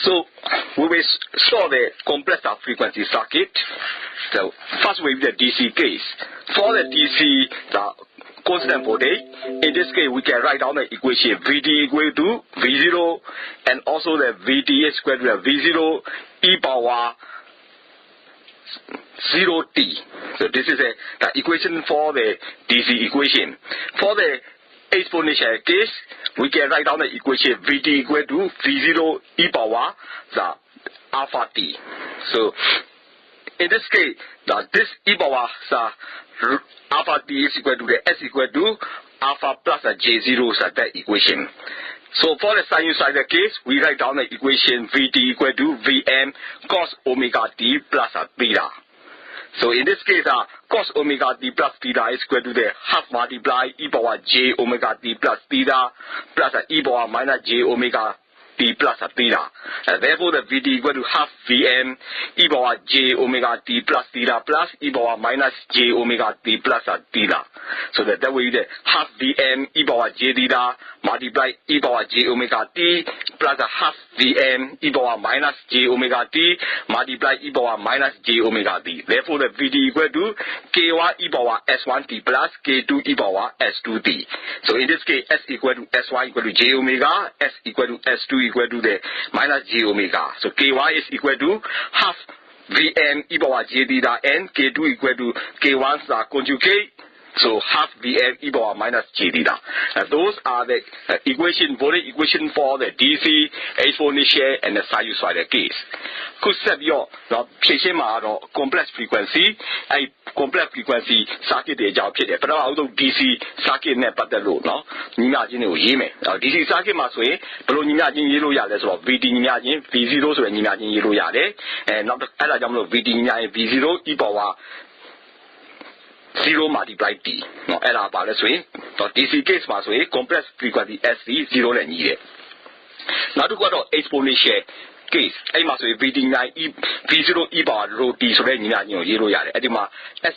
So we will saw the compressor frequency circuit. So first we the DC case. For the DC, the constant voltage. In this case, we can write down the equation VD equal to V0, and also the VD is equal to the V0 e power 0t. So this is the equation for the DC equation. For the exponential case, we can write down the equation VT equal to V0 e power the alpha t. So in this case, this e power alpha t is equal to the S equal to alpha plus J0 is that equation. So for the sinusoidal case, we write down the equation Vt equal to Vm cos omega t plus theta. So in this case, cos omega t plus theta is equal to the half multiply e power j omega t plus theta plus e power minus j omega t plus theta. Therefore, the Vt equal to half Vm e power j omega t plus theta plus e power minus j omega t plus theta. So that way, the half Vm e power j theta multiply e power j omega t plus half Vm e power minus j omega t multiply e power minus j omega t. Therefore, the Vt equal to k1 e power s1t plus k2 e power s2t. So in this case, s equal to s1 equal to j omega, s equal to s2 equal to the minus j omega. So k1 is equal to half Vm e power j theta and k2 equal to k1's conjugate. So half Vm e power minus j theta. Those are the voltage equation for the DC, exponential, and the sinusoidal case. Could set your complex frequency, a complex frequency circuit job hit it. But although DC circuit never the load, no? Imagine you DC circuit must way, below imagine yellow yard or VD imagine V0 so imagine yellow yard, and not the Alajam VD V0 e power 0 multiply t. No, error balance way. So DC case must way complex frequency SC 0 and needed. Now to go to exponential case, I must be reading V0 e power rho t so that Nino Yero Yare. Edima S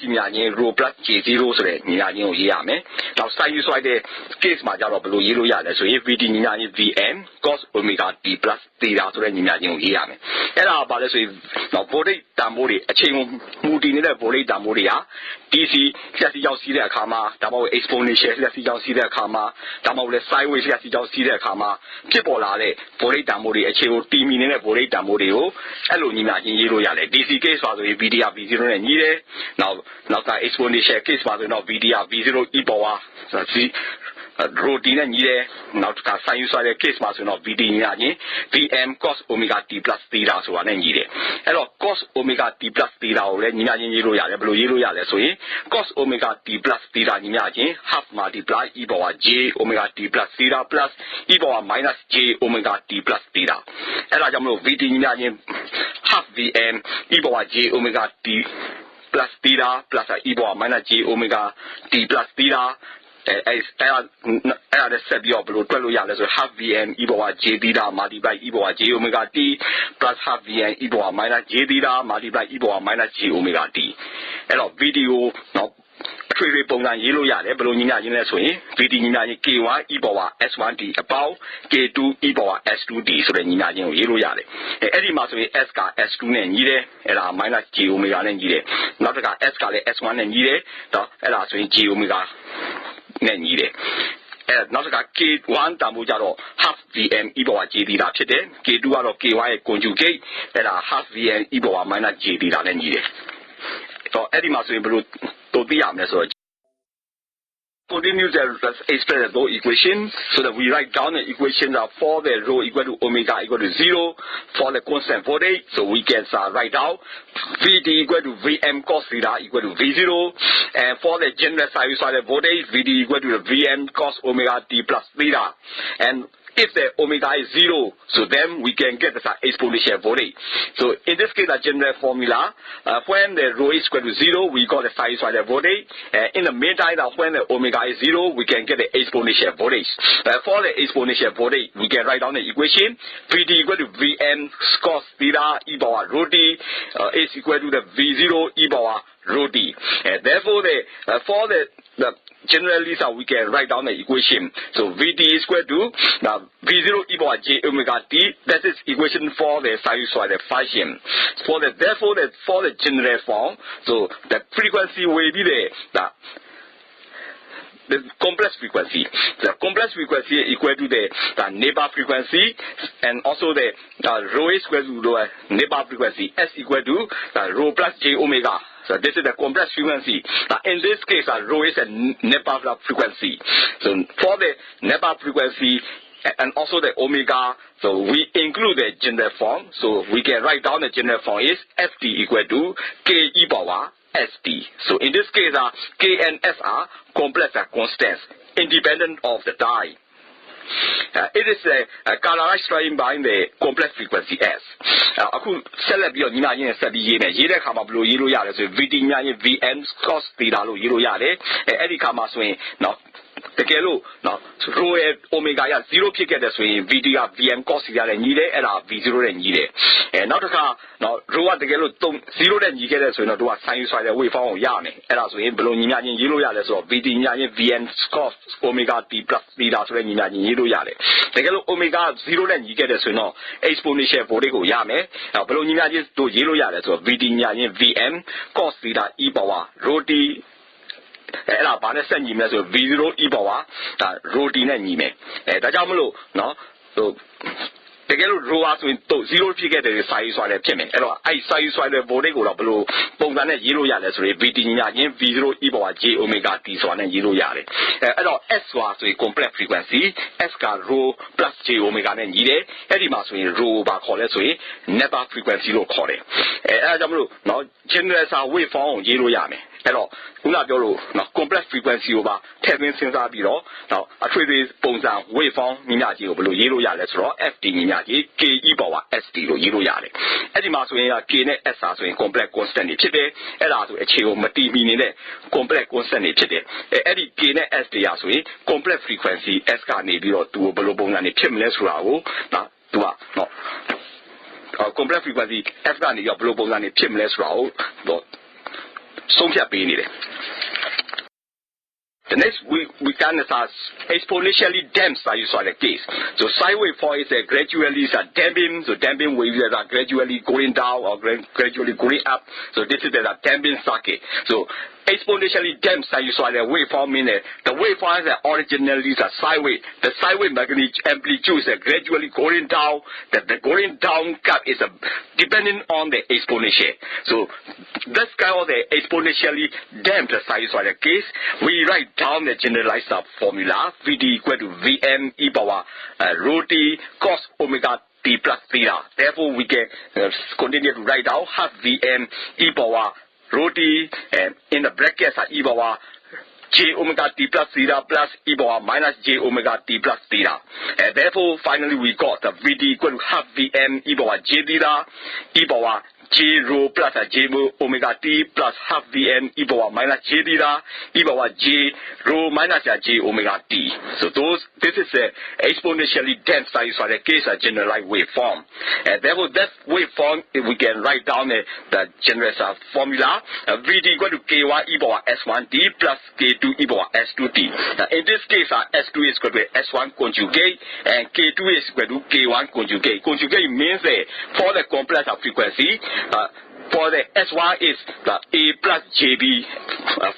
rho plus J0 so that Nino Yame. Now sinusoidal case major below Yero Yare, so if reading Vm cos omega t plus theta so that Nino Yame. Error balance with now voltage damori, a chain moody in the voltage damoria, DC, Sassy see their karma, double exponential, Sassy see their karma, double the sideways, Sassy see their karma, Chipolare, voltage damori, a chain T meaning voltage damorio, Alunina in Yero Yale. DC case was a VDR V0 and Yere. Now the exponential case was not VDR V0 e power. Routine and Yere. Now to sinusoidal case was not VD Vm cos omega t plus theta so one and Yere. Hello, cos omega t plus theta or Nina in Yero Yale, blue Yero Yale. So cos omega t plus theta imagine half multiply e power j omega t plus theta plus e power minus j omega t plus theta. Hello, VD imagine half Vm e power j omega t plus theta plus e power minus j omega t plus theta. The set your below 12 years, so half Vm e power j theta multiply e power j omega t plus half Vm e power minus j theta multiply e power minus j omega t. Hello, video now. Trade Pongan Yellow Yard, Bologna in a swing, VD K1 e power S1t about K2 e power S2t, so then Nina Yellow Yard. Eddie must be S S2 and Yide, and minus J omega and Yide. Not a S S1 and Yide, the swing J omega and Yide. Not a K1 Tamujaro, half Vm e power J theta, K2 out of K1 conjugate, and half Vm e power minus J theta and Yide. So Eddie must be blue. Continue to express the rho equation so that we write down the equation for the rho equal to omega equal to 0 for the constant voltage. So we can write out Vd equal to Vm cos theta equal to V0, and for the general sinusoidal voltage, Vd equal to the Vm cos omega t plus theta. And if the omega is 0, so then we can get the exponential voltage. So in this case, the general formula, when the rho is equal to 0, we got the sinusoidal voltage. In the meantime, when the omega is 0, we can get the exponential voltage. For the exponential voltage, we can write down the equation. Vd equal to Vm cos theta e power rho t is equal to the V0 e power rho t. Therefore, for the generally we can write down the equation. So Vd is equal to now V0 e power j omega t. That is equation for the sinusoidal function. For the general form, so the frequency will be the complex frequency. The complex frequency is equal to the neighbor frequency, and also the rho is equal to the neighbor frequency. S equal to rho plus j omega. So this is the complex frequency. In this case, rho is a neighbor frequency. So for the neighbor frequency and also the omega, so we include the general form. So we can write down the general form is Ft equal to k e power St. So in this case, K and S are complex constants, independent of the time. It is characterized by the complex frequency S. Aku select your imagine set the yene kama blue yellow yare so VT Vn cos theta lo yellow yare Eddie kama swing now. The kelo now rho omega 0 ဖြစ်ခဲ့တဲ့ဆိုရင် VT က Vn cos ရတဲ့ညီတယ်အဲ့ဒါ V0 နဲ့ညီတယ်နောက်တစ်ခါနော် rho ကတကယ်လို့0နဲ့ညီခဲ့တဲ့ဆိုရင်တော့သူက sinusoidal wave form ကိုရမယ်အဲ့ဒါဆိုရင်ဘယ်လိုညီမျှချင်းရေးလို့ရလဲဆိုတော့ VT ညီမျှချင်း Vn cos omega t plus theta ဆိုတဲ့ညီမျှချင်းရေးလို့ရတယ်တကယ်လို့ omega 0နဲ့ညီခဲ့တဲ့ဆိုရင်တော့ exponential voltage ကိုရမယ်ဘယ်လိုညီမျှချင်းတို့ရေးလို့ရတယ်ဆိုတော့ VT ညီမျှချင်း Vn cos theta e power rho tအဲ့ဒါဘာနဲ့ဆက်ညီမလဲဆို V0 e power ဒါ rho t နဲ့ညီမယ်ဒါကြောင့်မလို့နော်ဟိုတကယ်လို့ rho ဆိုရင်0ဖြစ်ခဲ့တဲ့ sinusoidal ဖြစ်မယ်အဲ့တော့အဲ့ sinusoidal voltage ကိုတော့ဘယ်လိုပုံစံနဲ့ရေးလို့ရလဲဆိုရင် VT ညီမျှချင်း V0 e power j omega t ဆိုတာနဲ့ရေးလို့ရတယ်အဲ့တော့ S ဆိုတာဆိုရင် complex frequency S က rho plus j omega နဲ့ညီတယ်အဲ့ဒီမှာဆိုရင် rho ဘာခေါ်လဲဆိုရင် network frequency လို့ခေါ်တယ်အဲ့ဒါကြောင့်မလို့နော် general wave form ကိုရေးလို့ရမယ်အဲ့တော့ခုနပြောလို့နော် complex frequency ကိုပါထည့်သွင်းစဉ်းစားပြီးတော့နော်အထွေထွေပုံစံ wave form ညီမျှကြီးကိုဘယ်လိုရေးလို့ရလဲဆိုတော့ Ft ညီမျှကြီး k e power st လို့ရေးလို့ရတယ်အဲ့ဒီမှာဆိုရင် k နဲ့ s ဆိုရင် complex constant တွေဖြစ်တယ်အဲ့ဒါဆိုအခြေကိုမတည်မီနေတဲ့ complex constant တွေဖြစ်တယ်အဲ့ဒီ k နဲ့ s တွေဆိုရင် complex frequency s ကနေပြီးတော့သူကိုဘယ်လိုပုံစံတွေဖြစ်မလဲဆိုတာကိုနော်သူကနော် complex frequency s ကနေပြီးတော့ဘယ်လိုပုံစံတွေဖြစ်မလဲဆိုတာကိုတော့ဆုံးဖြတ်ပေးနေတယ် The next we can as exponentially damped sinusoidal case. So sine wave form is gradually damping. So damping waves are gradually going down or gradually going up. So this is the damping circuit. So exponentially damped sinusoidal waveform means the waveform is originally a sine wave. The sine wave amplitude is gradually going down. The going down curve is depending on the exponential. So this kind of the exponentially damped sinusoidal case, we write down the generalized formula Vd equal to Vn e power rho t cos omega t plus theta. Therefore, we can continue to write down half Vn e power rho t in the brackets are e power j omega t plus theta plus e power minus j omega t plus theta. Therefore, finally, we got the Vd equal to half Vn e power j theta e power j rho plus j omega t plus half Vn e power minus j theta e power j rho minus j omega t. So this is a exponentially damped sinusoidal case, a generalized waveform. Therefore, that waveform we can write down the general formula Vd equal to k1 e power s1t plus k2 e power s2t. Now, in this case, s2 is equal to s1 conjugate and k2 is equal to k1 conjugate. Conjugate means for the complex frequency. For the S1 is the A plus JB.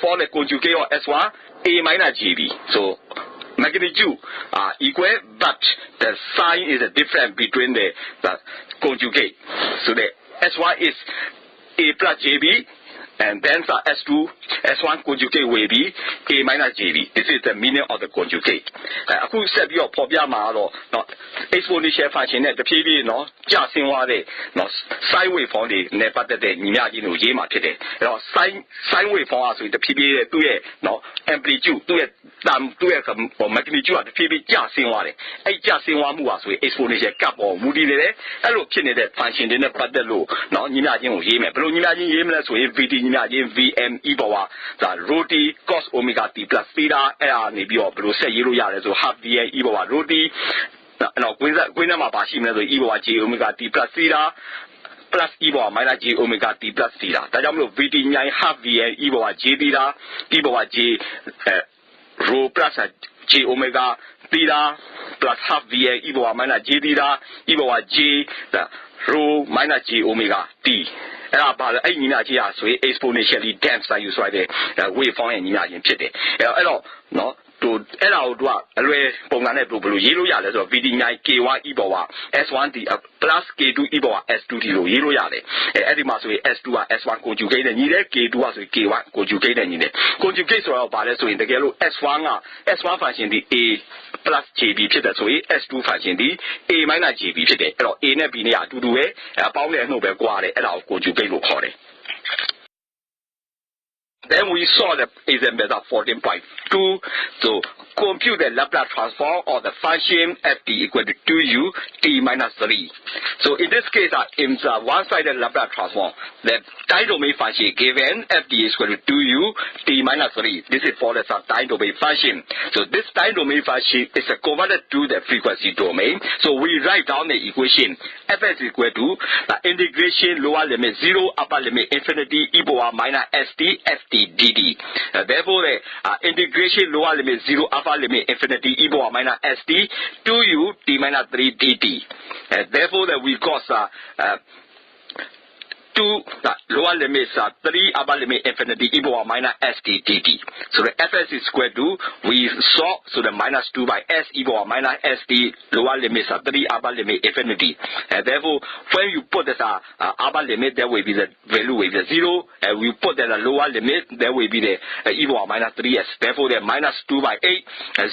For the conjugate of S1, A minus JB. So magnitude are equal, but the sign is different between the conjugate. So the S1 is A plus JB. And then S2, S1 conjugate will be A minus JB. This is the meaning of the conjugate. Aku set your problem model, not exponential function at the PV, no, just in one day, no, sine wave form the never the imagine Yema today. Sine wave form us with the PV to it, no, amplitude to it, to it, or magnitude at the PV just in one day. I just in one move with exponential cap or moody there. I look in that function in the low, no, imagine Yema, but imagine Yema with VT. Vn e power the rho t cos omega t plus theta အဲ့ဒါနေပြီးတော့ဘယ်လိုဆက်ရေးလို့ရလဲဆို half Vn e power rho t နောက်ကွင်းထဲမှာပါရှိမလဲဆို e power j omega t plus theta plus e power minus j omega t plus theta ဒါကြောင့်မလို့ Vt ညာ half Vn e power j theta e power j rho plus j omega theta plus half VA e power minus j theta e power j rho minus j omega t. အဲ့ဒါပါလေအဲ့ညီမကြီးอ่ะဆိုရင် exponentially dense စာယူဆိုတဲ့ waveform ရဲ့ညီမချင်းဖြစ်တယ်အဲ့တော့နော်သူအဲ့ဒါကိုသူကအလွယ်ပုံစံနဲ့ဘယ်လိုရေးလို့ရလဲဆိုတော့ VD 9 K1 e power S1D plus K2 e power S2D လို့ရေးလို့ရတယ်အဲ့ဒီမှာဆိုရင် S2 က S1 conjugate နဲ့ညီတယ် K2 ကဆိုရင် K1 conjugate နဲ့ညီတယ် conjugate ဆိုတော့ဘာလဲဆိုရင်တကယ်လို့ S1 က S1 function ဒီ A plus JB ဖြစ်တယ်ဆိုရင် S2 function ဒီ A minus JB ဖြစ်တယ်အဲ့တော့ A နဲ့ B နဲ့အတူတူပဲပေါင်းတဲ့အနှုတ်ပဲကွာတယ်အဲ့ဒါကို conjugate လို့ခေါ်တယ် Then we saw the example of 14.2 so compute the Laplace transform of the function ft equal to 2u t minus 3. So in this case, it's a one-sided Laplace transform. The time domain function given ft is equal to 2u t minus 3. This is for the time domain function. So this time domain function is converted to the frequency domain. So we write down the equation fs is equal to the integration lower limit 0 upper limit infinity e power minus st ft dt. Therefore, the integration lower limit 0 upper limit infinity e power minus st 2u t minus 3 dt. Therefore, we got 2 lower limits 3 upper limit infinity e power minus st dt. So the fs is equal to we saw so the minus 2 by s e power minus st lower limits 3 upper limit infinity. Therefore, when you put this upper limit, there will be the value will be 0. And we put the lower limit, there will be the e power minus 3s. Therefore, the minus 2 by 8,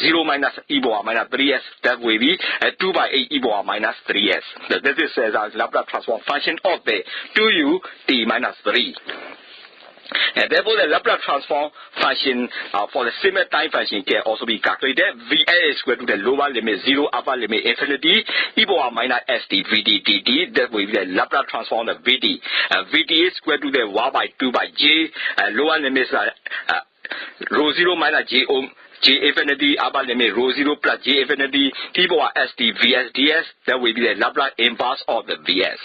0 minus e power minus 3s, that will be 2 by 8 e power minus 3s. So this is the Laplace transform function of the 2u t minus 3. And therefore, the Laplace transform function for the similar time function can also be calculated. Va is equal to the lower limit 0, upper limit infinity, e power minus st vd dt. That will be the Laplace transform of vd. Vd is equal to the 1 by 2 by j. Lower limit rho 0 minus j j infinity upper limit rho 0 plus j infinity e power st vs ds. That will be the Laplace inverse of the vs.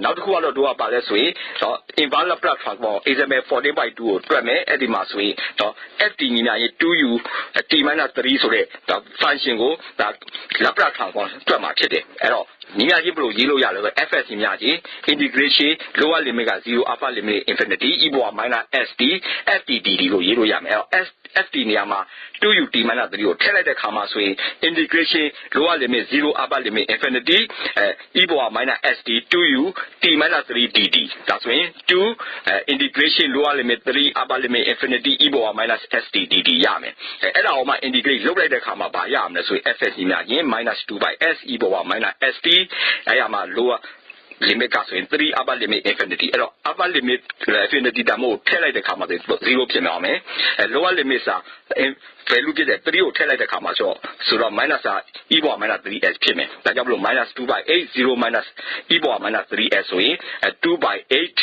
Now the who do about this way, so inverse Laplace transform is a 14 by 2 or 12 at the mass way. So ft in 2u t minus 3 so the function go that Laplace transform to match it. Niaji blue yellow yellow fs integration lower limit 0 upper limit infinity e power minus st ft dt yellow yam ft niyama 2u t minus 3 ကိုထည့်လိုက်တဲ့ခါမှာဆိုရင် integration lower limit 0 upper limit infinity e power minus st 2u t minus 3 dt ဒါဆိုရင် 2 integration lower limit 3 upper limit infinity e power minus st dt ရမယ်အဲ့ဒါကိုမှ integrate လုပ်လိုက်တဲ့ခါမှာဘာရမလဲဆိုရင် fs ညီမရင် minus 2 by s e power minus st အဲ့ရမှာ lower limit ကဆိုရင် 3 upper limit infinity အဲ့တော့ upper limit infinity တမို့ထည့်လိုက်တဲ့ခါမှာ0ဖြစ်မှာမယ်lower limit value ဖြစ်တဲ့3ကိုထည့်လိုက်တဲ့ခါမှာဆိုတော့ minus e power minus 3s ဖြစ်မယ်ဒါကြောင့်မလို့ minus 2 by 8 0 minus e power minus 3s ဆိုရင် 2 by 8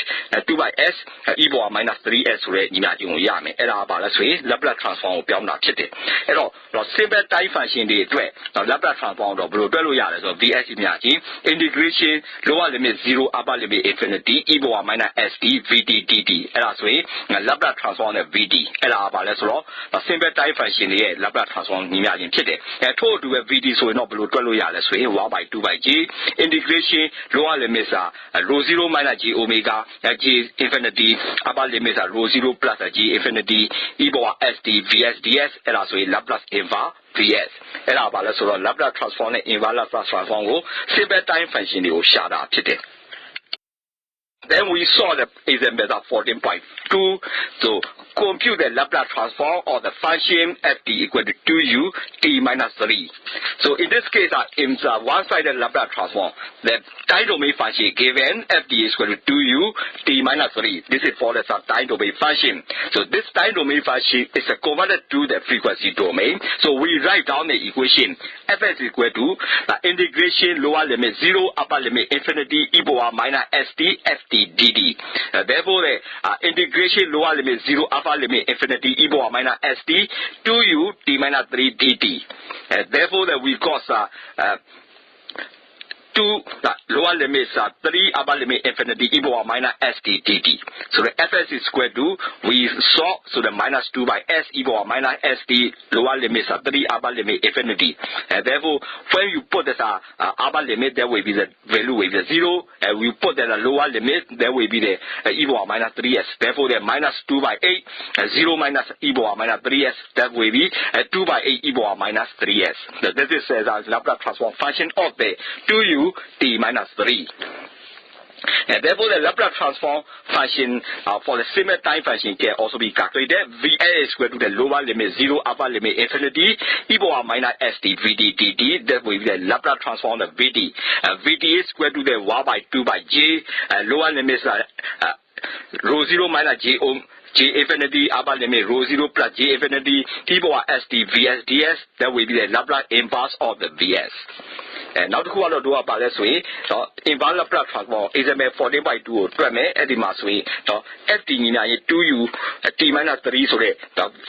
2 by s e power minus 3s ဆိုတဲ့ညီမကြီးကိုရမယ်အဲ့ဒါကဘာလဲဆိုရင် Laplace transform ကိုပြောင်းတာဖြစ်တယ်အဲ့တော့ simple time function တွေအတွက် Laplace transform တော့ဘယ်လိုတွက်လို့ရလဲဆိုတော့ vs ညီမကြီး integration lower limit 0 upper limit infinity e power minus st vd dt အဲ့ဒါဆိုရင် Laplace transform နဲ့ vd အဲ့ဒါကဘာလဲဆိုတော့ simple time function ရဲ့ Laplace transform ညီမချင်းဖြစ်တယ်ထို့အတူပဲ vd ဆိုရင်တော့ဘယ်လိုတွက်လို့ရလဲဆိုရင် 1 by 2 by j integration lower limit rho 0 minus j omega j infinity upper limit rho 0 plus j infinity e power st vs ds အဲ့ဒါဆိုရင် Laplace inverse vs အဲ့ဒါဘာလဲဆိုတော့ Laplace transform နဲ့ inverse Laplace transform ကို simple time function တွေကိုရှာတာဖြစ်တယ်Then we saw the example of 14.2 so compute the Laplace transform of the function ft equal to 2u t minus 3. So in this case, it's a one-sided Laplace transform. The time domain function given ft is equal to 2u t minus 3. This is for the time domain function. So this time domain function is converted to the frequency domain. So we write down the equation fs is equal to the integration lower limit 0 upper limit infinity e power minus st ft dt. Therefore, the integration lower limit 0 upper limit infinity e power minus st 2u t minus 3 dt. Therefore, we got 2 lower limits are 3 upper limit infinity e power minus st dt. So the fs is square to we saw so the minus 2 by s e power minus st lower limits are 3 upper limit infinity. And therefore when you put this upper limit there will be the value will be 0 and we put that lower limit there will be the e power minus 3s. Therefore the minus 2 by 8 0 minus e power minus 3s that will be 2 by 8 e power minus 3s. This is the Laplace transform function of the 2u t minus 3. And therefore, the Laplace transform function for the similar time function can also be calculated. Va is equal to the lower limit 0, upper limit infinity, e power minus st vd dt. That will be the Laplace transform of vd. Vd is equal to the 1 by 2 by j. Lower limits are rho 0 minus j ohm. J infinity upper limit rho 0 plus j infinity e power st vs ds. That will be the Laplace inverse of the vs. And now the quarter do about this way, so inverse Laplace transform is a 14 by 2 at the mass way. So ft 2u t minus 3 so the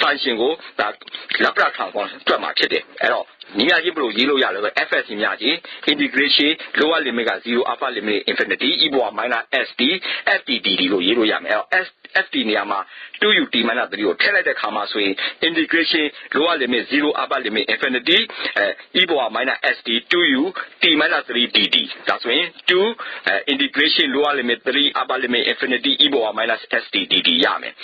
function go that Laplace transform to match it. Fs integration lower limit 0 upper limit infinity e power minus st ft dt ft 2u t minus 3 tell the comma so integration lower limit 0 upper limit infinity e power minus st 2u t minus 3 dt. That's when 2 integration lower limit 3 upper limit infinity e power minus st dt yame.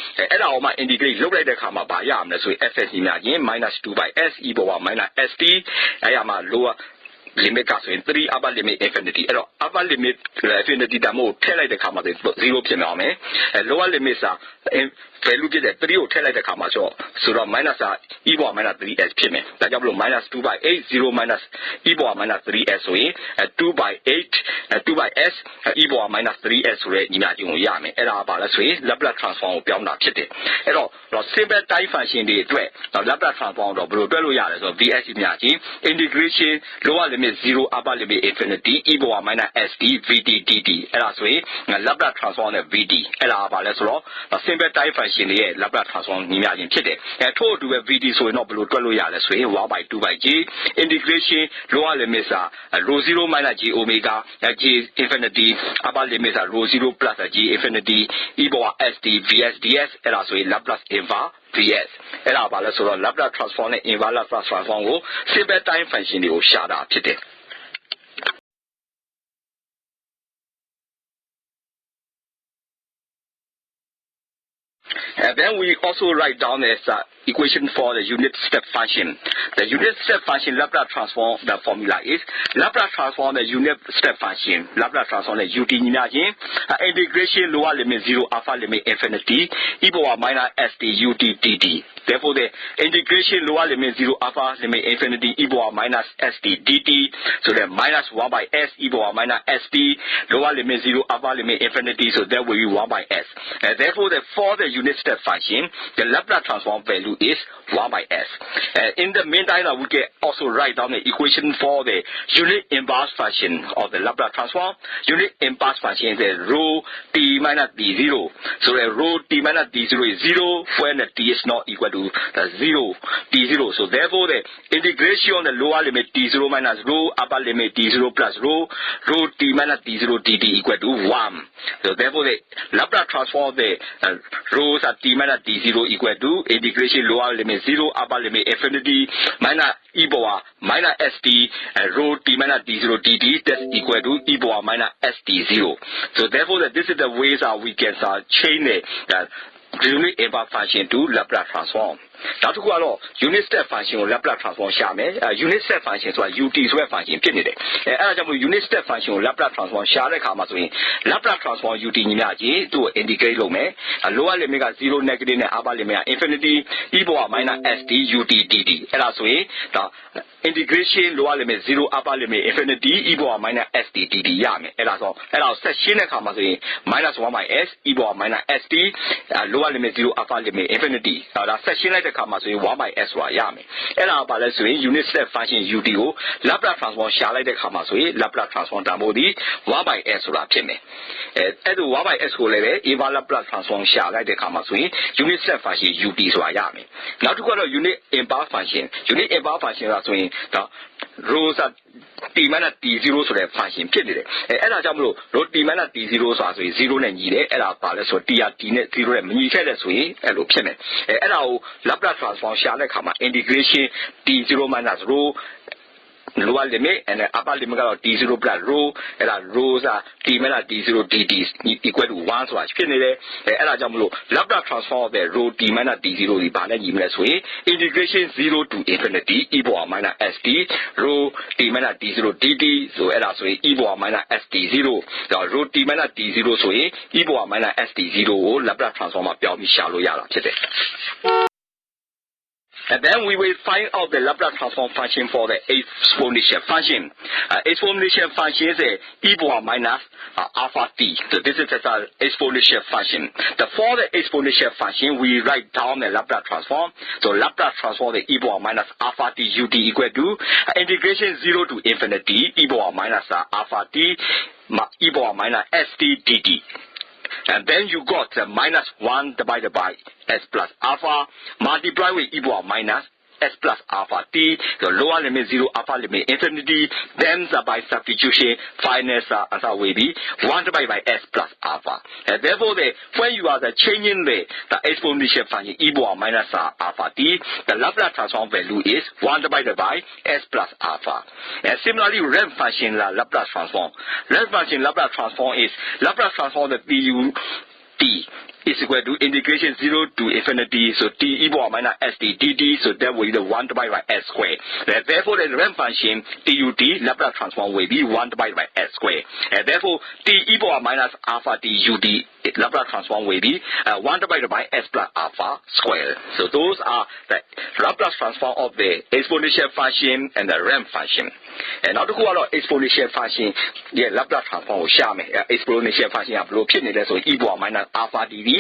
Integrate look like the comma by yam so fs minus 2 by s e power minus st I am a lower limit in 3 upper limit infinity. Upper limit infinity the more tell like the comma 0 pm lower limits are value the 3 tell like the comma so the minus e power minus 3s pm. That minus 2 by 8 0 minus e power minus 3s so 2 by 8 2 by s e power minus 3s so yame. Laplace transform simple time function Laplace transform so vs integration lower limit 0 upper limit infinity e power minus st vd dt. Laplace transform vd. Simple time function Laplace transform total to vd so not below 1 by 2 by j integration lower limits are rho 0 minus j omega j infinity upper limits are rho 0 plus j infinity e power st vs ds. Laplace inverse vs. Laplace transform inverse Laplace transform simple time function shada today. And then we also write down as equation for the unit step function. The unit step function Laplace transform, the formula is Laplace transform the unit step function. Laplace transform the ut integration lower limit 0 upper limit infinity e power minus st ut dt. Therefore the integration lower limit 0 upper limit infinity e power minus st dt. So the minus 1 by s e power minus st lower limit 0 upper limit infinity. So that will be 1 by s. And therefore for the unit step function the Laplace transform value is 1 by s. In the meantime, we can also write down the equation for the unit inverse function of the Laplace transform. Unit inverse function is rho t minus d0. So the rho t minus d0 is 0 when the t is not equal to the 0 d0. So therefore the integration on the lower limit d0 minus rho upper limit d0 plus rho t minus d0 dt equal to 1. So therefore the Laplace transform of the rho's at t minus d0 equal to integration lower limit 0 upper limit infinity minus e power minus st rho t minus d0 dt that's equal to e power minus st0. So therefore this is the ways we can change the unit inverse function to Laplace transform. Now to go unit step function Laplace transform unit step function so ut so function unit step function Laplace transform Laplace transform ut to integrate lower limit 0 negative and upper limit infinity e power minus st ut dt. Integration lower limit 0 upper limit infinity e power minus st dt section minus 1 by s e power minus st lower limit 0 upper limit infinity. Section 1 by s unit step function utကို Laplace transform ရှာလိုက်တဲ့အခါမှာဆိုရင် Laplace transform တန်ဖိုးဒီ 1 by s ဆိုတာဖြစ်မယ်အဲ့ဒါ1 by s ကိုလည်းပဲ inverse Laplace transform ရှာလိုက်တဲ့အခါမှာဆိုရင် unit step function ut ဆိုတာရမယ်နောက်တစ်ခုကတော့ unit inverse function ဆိုတာဆိုရင် rho 是 t minus t0 ဆိုတဲ့ function ဖြစ်နေတယ်အဲ့ဒါကြောင့်မလို့ rho t minus t0 ဆိုတာဆိုရင်0နဲ့ညီတယ်အဲ့ဒါပါလဲဆို t က t နဲ့0နဲ့မညီခဲ့တဲ့ဆိုရင်အဲ့လိုဖြစ်မယ်အဲ့ဒါကို Laplace transform ရှာတဲ့အခါမှာ integration t0 minus rho lower limit and upper limit ကတော့ t0 plus rho အဲ့ဒါ rho ဆိုတာ t minus t0 dt equal to 1ဆိုတာဖြစ်နေတယ်အဲ့ဒါကြောင့်မလို့ Laplace transform တဲ့ rho t minus t0 ဒီဘာနဲ့ညီမလဲဆိုရင် integration 0 to infinity e power minus st rho t minus t0 dt ဆိုအဲ့ဒါဆိုရင် e power minus st0 ဒါ rho t minus t0 ဆိုရင် e power minus st0 ကို Laplace transform မှာပြောင်းပြီးရှာလို့ရတာဖြစ်တယ်And then we will find out the Laplace transform function for the exponential function. Exponential function is e power minus alpha t. So this is an exponential function. For the exponential function, we write down the Laplace transform. So Laplace transform the e power minus alpha t ut equal to integration 0 to infinity e power minus alpha t e power minus st dt. And then you got minus 1 divided by s plus alpha multiply with e power minus s plus alpha t, the lower limit 0, upper limit infinity, then by substitution, final answer will be 1 divided by s plus alpha. And therefore, when you are changing the exponential function e power minus alpha t, the Laplace transform value is 1 divided by s plus alpha. And similarly, ramp function Laplace transform. Ramp function Laplace transform is Laplace transform the t is equal to integration 0 to infinity, so t e power minus st dt, so that will be the 1 divided by s square. Therefore, the ramp function tut Laplace transform will be 1 divided by s square. And therefore, t e power minus alpha tut Laplace transform will be 1 divided by s plus alpha square. So those are the Laplace transform of the exponential function and the ramp function. And now to go about exponential function, the Laplace transform ကိုရှာမယ် exponential function ကဘယ်လိုဖြစ်နေလဲဆိုရင် e power minus alpha dt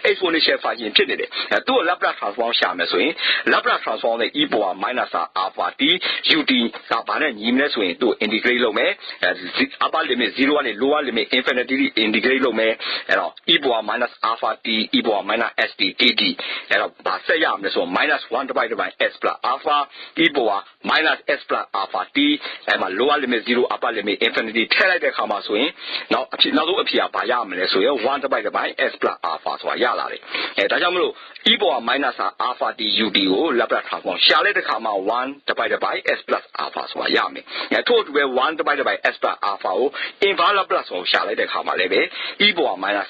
exponential function ဖြစ်နေတယ်သူ့ Laplace transform ရှာမယ်ဆိုရင် Laplace transform နဲ့ e power minus alpha t ut ကဘာနဲ့ညီမလဲဆိုရင်သူ့ integrate လုပ်မယ် upper limit 0 ကနေ lower limit infinity integrate လုပ်မယ်အဲ့တော့ e power minus alpha t e power minus st dt အဲ့တော့ဘာဆက်ရမလဲဆိုတော့ minus 1 divided by s plus alpha e power minus s plus alpha t အဲ့မှာ lower limit 0 upper limit infinity ထည့်လိုက်တဲ့အခါမှာဆိုရင်နောက်ဆုံးအဖြေကဘာရမလဲဆိုရင် 1 divided by s plus alpha ဆိုတာရလာတယ်ဒါကြောင့်မလို့ e power minus alpha t ut ကို Laplace transform ရှာလိုက်တဲ့အခါမှာ 1 divided by s plus alpha ဆိုတာရမယ်ထို့အတူပဲ 1 divided by s plus alpha ကို inverse Laplace ကိုရှာလိုက်တဲ့အခါမှာလည်းပဲ e power minus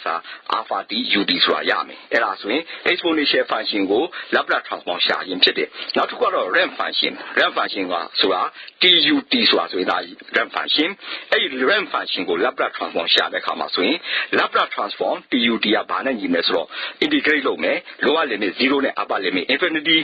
alpha t ut ဆိုတာရမယ်အဲ့ဒါဆိုရင် exponential function ကို Laplace transform ရှာရင်ဖြစ်တယ်နောက်တစ်ခုကတော့ ramp function ကဆိုတာ tut ဆိုတာဆိုရင်ဒါ ramp function အဲ့ဒီ ramp function ကို Laplace transform ရှာတဲ့အခါမှာဆိုရင် Laplace transform tut ကဘာနဲ့ညီမလဲဆိုတော့ integrate လုပ်မယ် lower limit 0နဲ့ upper limit infinity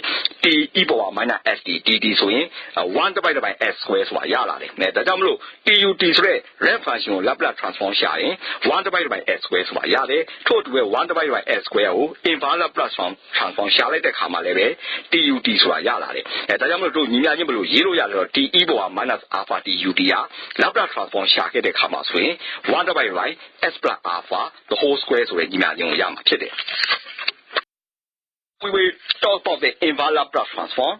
t e power minus st dt ဆိုရင် 1 divided by s square ဆိုတာရလာတယ်ဒါကြောင့်မလို့ tut ဆိုတဲ့ ramp function ကို Laplace transform ရှာရင် 1 divided by s square ဆိုတာရတယ်ထို့အတူပဲ 1 divided by s square ကို inverse Laplace transform ရှာလိုက်တဲ့အခါမှာလည်းပဲ tut ဆိုတာရလာတယ်ဒါကြောင့်မလို့တို့ညီမချင်းဘယ်လိုရေးလို့ရလဲတော့ t e power minus alpha tut က Laplace transform ရှာခဲ့တဲ့အခါမှာဆိုရင် 1 divided by s plus alpha the whole square ဆိုတဲ့ညီမချင်းကိုရမှာဖြစ်တယ် We will talk about the inverse Laplace transform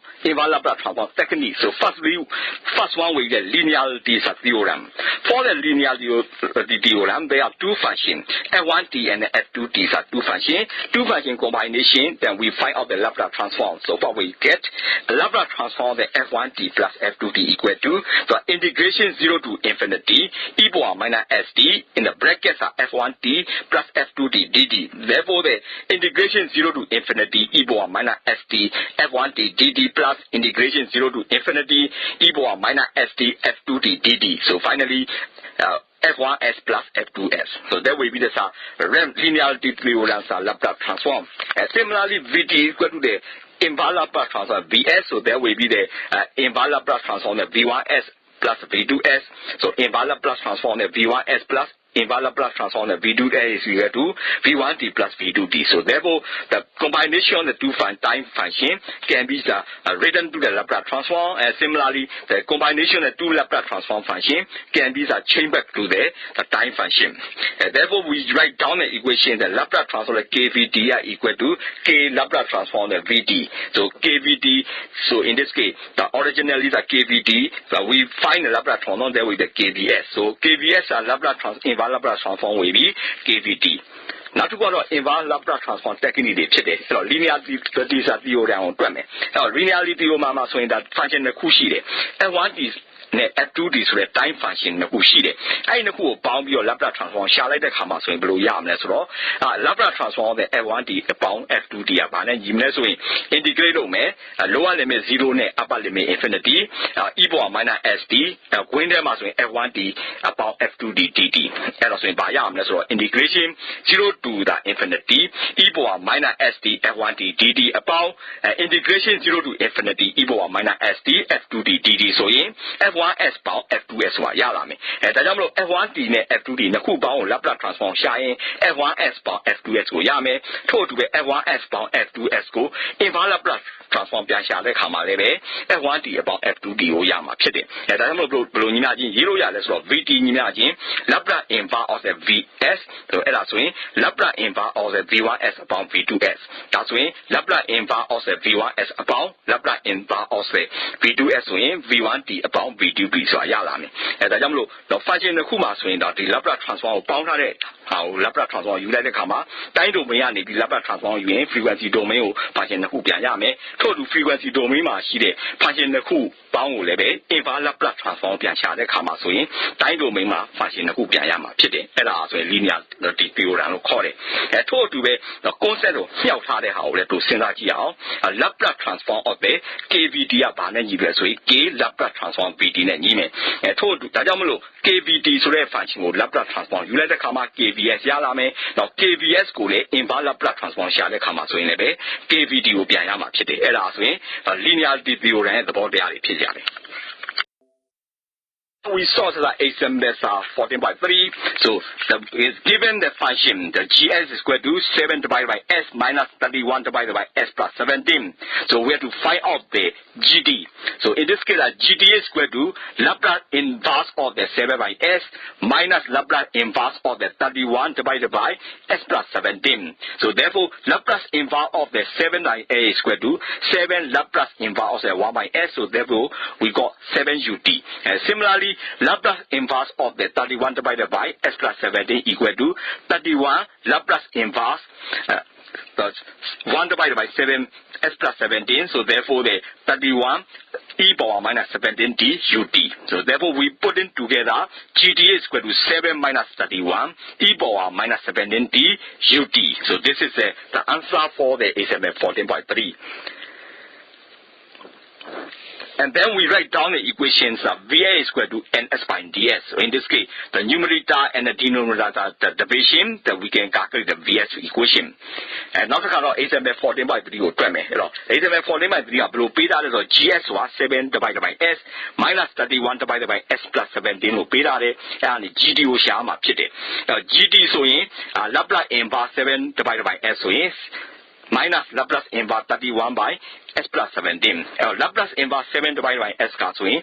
technique. So first one will be the linearity theorem. For the linearity theorem, there are two functions, f1t and f2t are two functions. Two function combination, then we find out the Laplace transform. So what we get, Laplace transform the f1t plus f2t equal to the integration 0 to infinity e power minus st in the brackets are f1t plus f2t dt. Therefore, the integration 0 to infinity e power minus st f1t dt plus integration 0 to infinity e power minus st f2t dt. So finally, f1s plus f2s. So that will be the linearity theorem Laplace transform. Similarly, vt equal to the inverse Laplace transform vs. So that will be the inverse Laplace transform v1s plus v2s. So inverse Laplace transform v1s plus inverse Laplace transform of V2S is equal to V1t plus V2t. So therefore, the combination of the two time function can be written to the Laplace transform, and similarly, the combination of the two Laplace transform function can be changed back to the time function. Therefore, we write down the equation the Laplace transform of KVT are equal to K Laplace transform of VT. So KVT, so in this case, the originally the KVT, so we find the Laplace transform there with the KVS. So KVS are inverse Laplace transform will be KVT. Now to go to inverse Laplace transform technique today. So linearity theorem on linearity theorem so in that function the kushi. And one is F2 is the time function na kuရှိတယ်အဲ့နှစ်ခုကိုပေါင်းပြီးတော့ Laplace transform ရှာလိုက်တဲ့ခါမှာဆိုရင်ဘယ်လိုရမလဲဆိုတော့ Laplace transform တဲ့ F1t အပေါင်း F2t ကဘာနဲ့ညီမလဲဆိုရင် integrate လုပ်မယ် lower limit 0နဲ့ upper limit infinity e power minus st ဝင်းထဲမှာဆိုရင် F1t အပေါင်း F2t dt အဲ့တော့ဆိုရင်ဘာရမလဲဆိုတော့ integration 0 to the infinity e power minus st F1t dt အပေါင်း integration 0 to infinity e power minus st F2t dt ဆိုရင် F1s ပေါင်း F2s ဆိုတာရလာမယ်ဒါကြောင့်မလို့ F1t နဲ့ F2t နှစ်ခုပေါင်းကို Laplace transform ရှာရင် F1s ပေါင်း F2s ကိုရမယ်ထို့အတူပဲ F1s ပေါင်း F2s ကို inverse Laplace transform ပြန်ရှာတဲ့ခါမှာလည်းပဲ F1t အပေါင်း F2t ကိုရမှာဖြစ်တယ်ဒါကြောင့်မလို့ဘယ်လိုညီမချင်းရေးလို့ရလဲဆိုတော့ VT ညီမချင်း Laplace inverse of the VS ဆိုအဲ့ဒါဆိုရင် Laplace inverse of the V1s အပေါင်း V2s ဒါဆိုရင် Laplace inverse of the V1s အပေါင်း Laplace inverse of the V2s ဆိုရင် V1t အပေါင်း V2t ဆိုတာရလာမယ်ဒါကြောင့်မလို့တော့ function တစ်ခုမှာဆိုရင်တော့ဒီ Laplace transform ကိုပေါင်းထားတဲ့ဟာကို Laplace transform ယူလိုက်တဲ့ခါမှာတိုင်း domain ကနေပြီး Laplace transform ယူရင် frequency domain ကို function တစ်ခုပြန်ရမယ်ထို့အတူ frequency domain မှာရှိတဲ့ function တစ်ခုပေါင်းကိုလည်းပဲ inverse Laplace transform ပြန်ရှာတဲ့ခါမှာဆိုရင်တိုင်း domain မှာ function တစ်ခုပြန်ရမှာဖြစ်တယ်အဲ့ဒါဆိုရင် linear theorem လို့ခေါ်တယ်ထို့အတူပဲ concept ကိုမြှောက်ထားတဲ့ဟာကိုလည်းတို့စဉ်းစားကြည့်အောင် Laplace transform of the KVT ကဘာနဲ့ညီလဲဆိုရင် K Laplace transform VT နဲ့ညီမယ်ထို့အတူဒါကြောင့်မလို့ KVT ဆိုတဲ့ function ကို Laplace transform ယူလိုက်တဲ့ခါမှာ KVS ရလာမယ်နောက် KVS ကိုလည်း inverse Laplace transform ရှာတဲ့ခါမှာဆိုရင်လည်းပဲ KVT ကိုပြန်ရမှာဖြစ်တယ်အဲ့ဒါဆိုရင် linearity theorem ရဲ့သဘောတရားတွေဖြစ်ကြတယ်We saw that example 14.3. So is given the function the gs is equal to 7 divided by s minus 31 divided by s plus 17. So we have to find out the gd. So in this case, gd is equal to Laplace inverse of the 7 by s minus Laplace inverse of the 31 divided by s plus 17. So therefore, Laplace inverse of the 7 by a is equal to 7 Laplace inverse of the 1 by s. So therefore, we got 7 ut. And similarly, Laplace inverse of the 31 divided by s plus 17 equal to 31 Laplace inverse 1 divided by 7 s plus 17. So therefore the 31 e power minus 17 d ut. So therefore we put in together gd is equal to 7 minus 31 e power minus 17 d ut. So this is the answer for the example 14.3. And then we write down the equations of VA is equal to NS by ds. So in this case, the numerator and the denominator are the division that we can calculate the VS equation. And now the example 14.3 ကိုတွေ့မယ်အဲ့တော့ example 14.3ကဘယ်လိုပေးထားလဲဆိုတော့ GS က 7 divided by S minus 31 divided by S plus 17လို့ပေးထားတယ်အဲ့ဒါနဲ့ GD ကိုရှာမှာဖြစ်တယ်အဲ့တော့ GD ဆိုရင် Laplace inverse 7 divided by S ဆိုရင် minus Laplace inverse 31 by s plus 17. Laplace inverse 7 divided by s ကဆိုရင်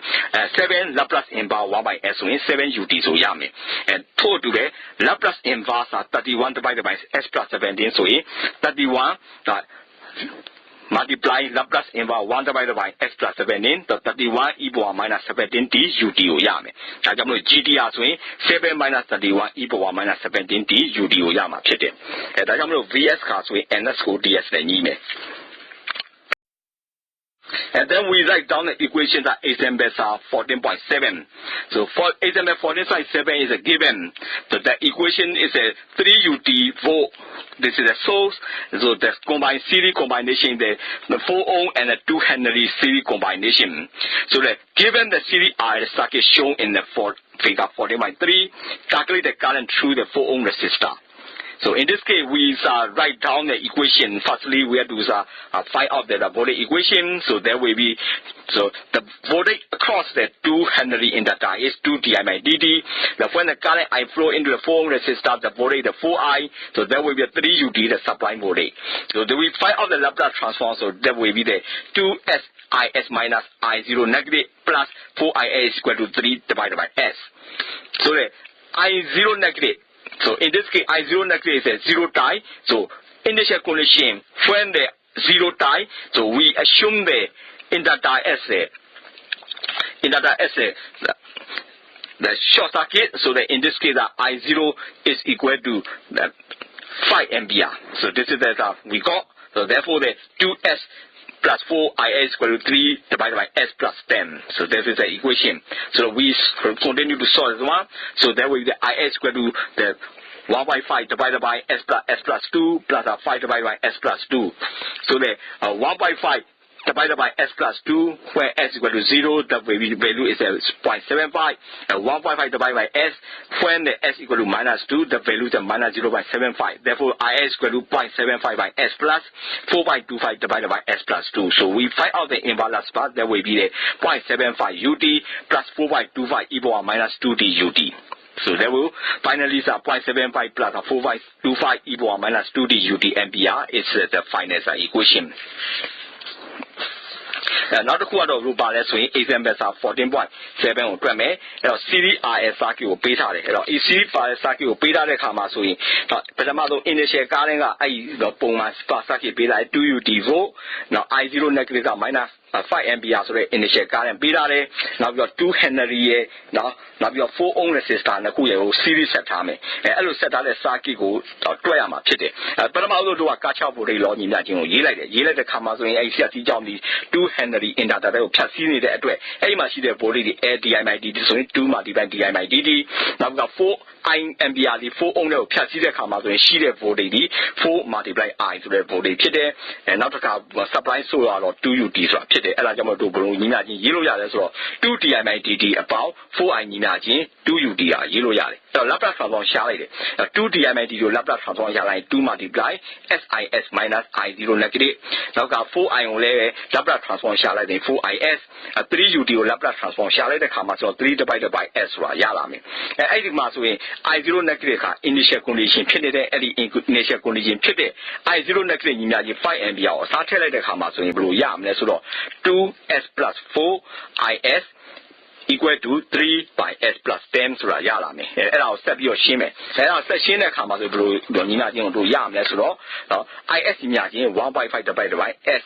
7 Laplace inverse 1 by s ဆိုရင် 7 ut ဆိုရမယ်ထို့အတူပဲ Laplace inverse 31 divided by s plus 17ဆိုရင် 31 multiply Laplace inverse 1 divided by s plus 17 the 31 e power minus 17 d ut ကိုရမယ်ဒါကြောင့်မလို့ gd อ่ะဆိုရင် 7 minus 31 e power minus 17 d ut ကိုရမှာဖြစ်တယ်ဒါကြောင့်မလို့ vs ကဆိုရင် ns ကို ds နဲ့ညီမယ်And then we write down the equations at example 14.7. So for example 14.7 is a given. So the equation is a 3ut volt. This is a source. So the combined series combination, the 4 ohm and the 2 Henry series combination. So the given the series R circuit shown in the figure 14.3, calculate the current through the 4 ohm resistor. So in this case, we write down the equation. Firstly, we have to find out the voltage equation. So there will be, so the voltage across the 2 Henry inductor is 2 di by dt. Now when the current I flow into the 4 ohm resistor, the voltage the 4I. So there will be a 3 UD, the supply voltage. So then we find out the Laplace transform. So there will be the 2S IS minus I0 negative plus 4IA is equal to 3 divided by S. So the I0 negative. So in this case, I0 negative is a 0 tie. So initial condition when the 0 tie, so we assume the inductor as the short circuit. So that in this case, the I0 is equal to the 5 ampere. So this is the we got. So therefore, the 2S plus 4IA is equal to 3 divided by S plus 10. So this is the equation. So we continue to solve this one. So there will be the IS equal to the 1 by 5 divided by S plus 2 plus 5 divided by S plus 2. So the 1 by 5 divided by S plus 2, where S equal to 0, the value is 0.75. And 1.5 divided by S, when the S equal to minus 2, the value is minus 0.75. Therefore, IS equal to 0.75 by S plus 4.25 divided by S plus 2. So we find out the inverse part, that will be the 0.75 UD plus 4.25 e power minus 2d UD. So there will finally 0.75 plus 4.25 e power minus 2d UD ampere is the final equation. Now the quarter of Ruba swing is ambassador 14.7 on Preme, CDRS circuit beta. CDRS circuit beta the Kama swing. Patamado initial Karenga, the Poma circuit beta 2 UD. Now I0 negative minus 5 ampere initial current beta. Now you have 2 Henry. Now you have 4 ohm resistor and a series set time. And set out the circuit go to Toyama Pity. Patamado do a catch up with a law in that you like the Kama swing ACT John 2 Henry in that Cassini the address. A machine the body the air DIMID, so 2 multiplied DIMID. Now we got 4 I ampere, the 4 ohm of Cassini Kama swing, she the body 4 multiplied I to the body Pity. And now the supply solar or 2 UD. The Alajamo to imagine yellow yard 2 DIMID about 4 I imagine 2 UDR yellow yard. The Laplace transform shall 2 DIMID to Laplace transform shall 2 multiply SIS minus I0 negative. Now got 4 I only Laplace transform shall 4 IS 3 UD Laplace transform shall the comma so 3 divided by S Yalami. I think Masway I0 negative initial condition pitted any initial condition pitted I0 negative imagine 5 ampere or satellite the comma so in blue yam 2S plus 4 IS equal to 3 by S plus 10 sura yalami. I'll step your shime. I'll set shine comma to blue donina to yam lesro. IS imagine 1 by 5 divided by S.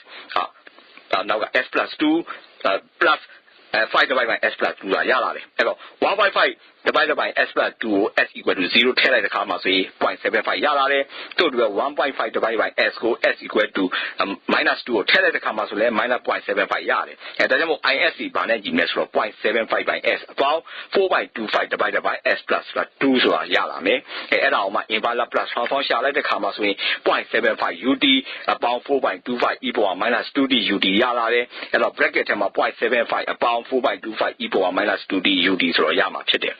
Now S plus 2 plus 5 divided by S plus 2 yalami. 1 by 5 divided by S plus 2 S equal to 0 tell the comma say 0.75 yalare. So 1.5 divided by S go S equal to minus 2 tell the comma so minus 0.75 yare. And then IS banana measure 0.75 by S about 4.25 divided by S plus 2 so yalame. And now my invalid plus transform shall the comma so 0.75 UD about 4.25 e power minus 2d UD yalare. And bracket 0.75 about 4.25 e power minus 2d UD so yama today.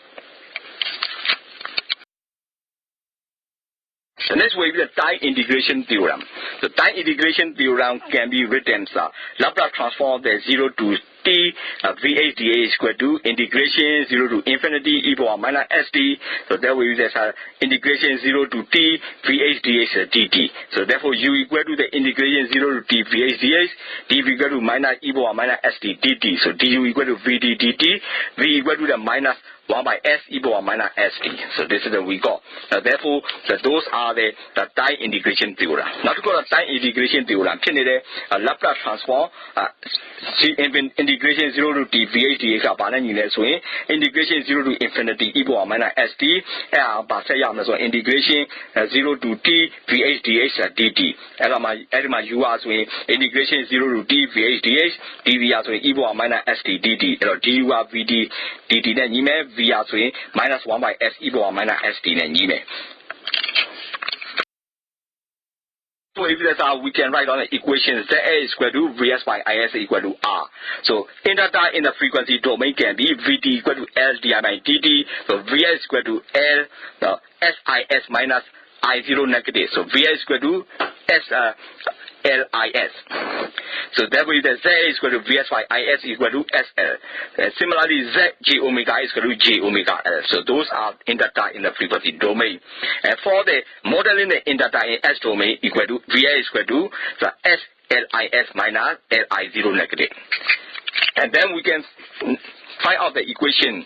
The next will be the time integration theorem. The time integration theorem can be written as Laplace transform the 0 to t VHDA is equal to integration 0 to infinity e power minus st. So that will be the integration 0 to t VHDA dt. So therefore u equal to the integration 0 to t VHDA, d equal to minus e power minus st dt. So du equal to vd dt, v equal to the minus 1 by S e power minus st. So this is the we got. Therefore, those are the time integration theorem. Now to go to time integration theorem, Laplace transform integration 0 to t VHDA ka banan yin le so yin integration 0 to infinity e power minus st ba set ya ma so integration 0 to t VHDA dt.အဲ့မှာ u อ่ะဆိုရင် integration 0 to t VHDA dv อ่ะဆိုရင် e power minus st dt. အဲ့တော့ du อ่ะ vd dt နဲ့ညီမယ် v อ่ะဆိုရင် minus 1 by s e power minus st နဲ့ညီမယ် So if that's how we can write down the equation ZA is equal to Vs by Is equal to R. So inductor in the frequency domain can be Vd equal to L di by dt. So Vs is equal to L SIS minus I0 negative. So VI is equal to LIS. So therefore the Z is equal to VS by IS equal to SL. Similarly, Z J omega is equal to J omega L. So those are indata in the frequency domain. And for the modeling the indata in S domain equal to VI is equal to the SLIS minus LI0 negative. And then we can find out the equation.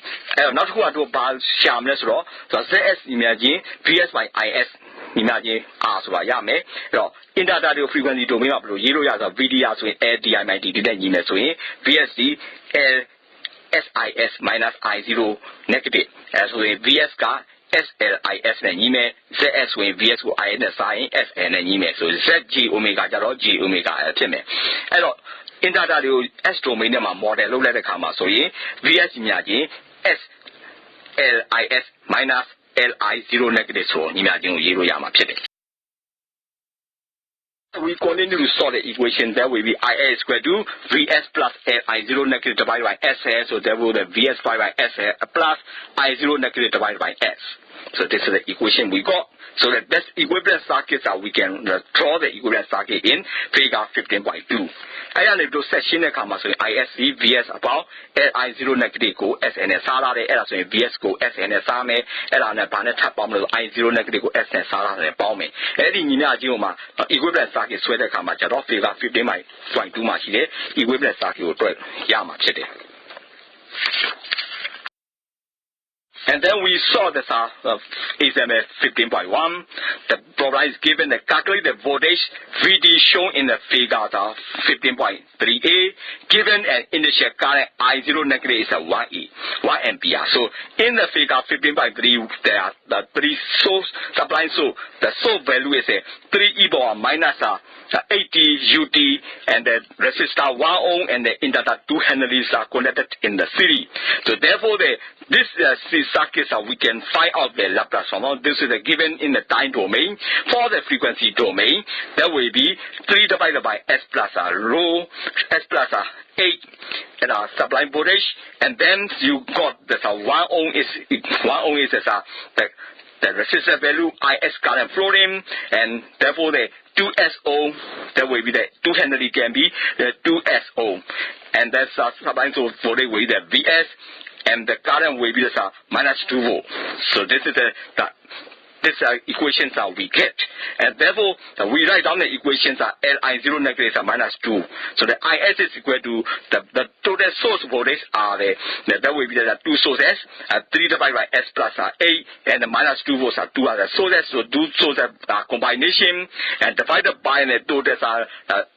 Not who are to bar shameless law. So ZS imagine VS by IS. Imagine R so yame. Indata frequency domain of 0 as a VDR so LDI might be then so VSD LSIS minus I0 negative. As we VS car SLIS and email ZS when VS will INSI SN and email. So ZG omega G omega ultimate. Indata S domain model low letter comma so VS imagine SLIS minus LI0 negative so imagine 0 yama pit. We continue to solve the equation. That will be IA is equal to VS plus LI0 negative divided by SL. So that will be VS by SL plus I0 negative divided by S. So this is the equation we got. So the best equivalent circuits are we can draw the equivalent circuit in figure 15.2. I am able to section the comma so ISC VS about LI0 negative go SNS salary L so VS go SNS same L and a banner tap on the I0 negative go SNS salary bombing. Any Nina equivalent circuit sweater comma jado figure 15.2 machine equivalent circuit will break Yama Chitty. And then we saw this XMF 15.1. The problem is given the calculated voltage VD shown in the figure 15.3a. Given an initial current I0 negative is a 1 ampere. So in the figure 15.3, there are the three source supplying source. The source value is a 3 e power minus 80 UT and the resistor 1 ohm and the inductor 2 Henrys are connected in the series. So therefore this circuits we can find out the Laplace transform. This is given in the time domain. For the frequency domain, that will be 3 divided by S plus rho, S plus 8 and sublime voltage, and then you got the 1 ohm is the resistor value IS current flowing, and therefore the 2SO, that will be the 2 Henry can be the 2SO, and that's sublime voltage will be the VS. And the current will be minus 2 volts. So this is this equations we get. And therefore, we write down the equations LI0 negative is minus 2. So the IS is equal to the total source voltage are that will be the 2 sources, 3 divided by S plus 8, and the minus 2 volts are 2 other sources. So 2 sources combination, and divided by the total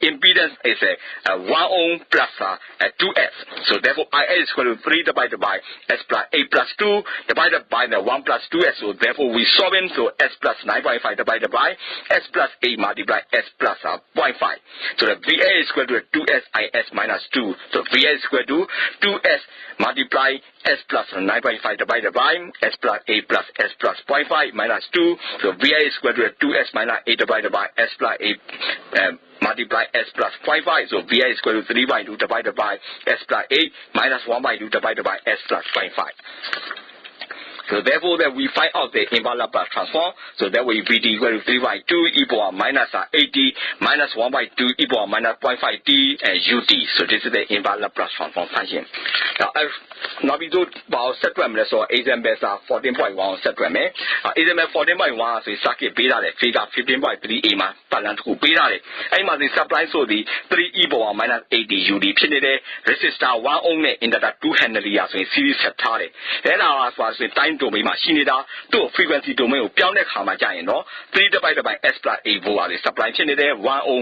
impedance is 1 ohm plus 2S. So therefore, IS is equal to 3 divided by S plus 8 plus 2 divided by the 1 plus 2S. So therefore, we solve in. So S plus 9.5 divided by S plus 8 multiplied S plus 0.5. So the VA is equal to 2S IS minus 2. So VA is equal to 2S multiply S plus 9.5 divided by S plus 8 plus S plus 0.5 minus 2. So VA is equal to 2S minus 8 divided by S plus 8 multiply S plus 0.5. So VA is equal to 3/2 divided by S plus 8 minus 1/2 divided by S plus 0.5. So therefore that we find out the inverse Laplace transform. So that will be VD equal to 3/2 e power minus 80 minus 1/2 e power minus 0.5 t and UT. So this is the inverse Laplace transform function. Now we do about set parameter. So example 14.1 set parameter. Example 14.1 so circuit beta the figure 15.3a မှာ balance တစ်ခုပေးထားတယ်။အဲ့မှာဒီ supply ဆိုဒီ 3 e power minus 80 UT ဖြစ်နေတဲ့ resistor 1 ohm နဲ့ inductor 2 Henry ဆိုရင် series ဆက်ထားတယ်။အဲ့ဒါဆိုရင် time domain မှာရှိနေတာတို့ frequency domain ကိုပြောင်းတဲ့ခါမှာကြာရင်တော့ 3 divided by S plus 8 volt อ่ะ supply ဖြစ်နေတဲ့ 1 ohm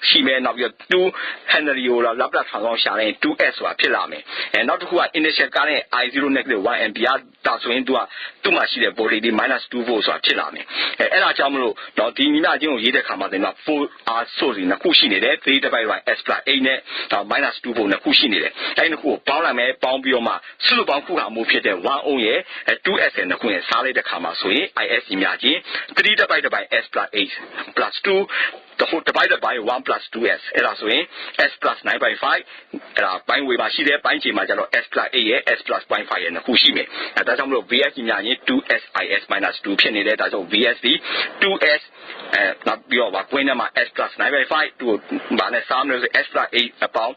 ရှိမယ်နောက်ပြီးတော့ 2 Henry ကို Laplace transform ရှာရင် 2S ဆိုတာဖြစ်လာမယ်။အဲနောက်တစ်ခုက initial current I0 negative 1 ampere ဒါဆိုရင်သူ့မှာရှိတဲ့ voltage minus 2 volt ဆိုတာဖြစ်လာမယ်။အဲ့ဒါကြောင့်မလို့တော့ဒီညီမချင်းကိုရေးတဲ့ခါမှာဆိုရင် 4R source နှစ်ခုရှိနေတယ် 3 divided by S plus 8နဲ့ minus 2 volt နှစ်ခုရှိနေတယ်။အဲ့ဒီနှစ်ခုကိုပေါင်းလိုက်မယ်ပေါင်းပြီးတော့မှစုစုပေါင်းခုဟာမှုဖြစ်တဲ့ 1 ohm ရဲ့ 2S S and the Queen Sally the Kama Sui, IS imagine 3 divided by S plus 8 plus 2. The whole divided by 1 plus 2s. S plus 9 by 5. Bind with my sheet, bind Majalo S plus 8, S plus 0.5 and Hushime. And that's how VS in 2s is minus 2 penny. That's all VSD 2s. Not your Waquinama S plus 9 by 5 to Banasam S plus 8 about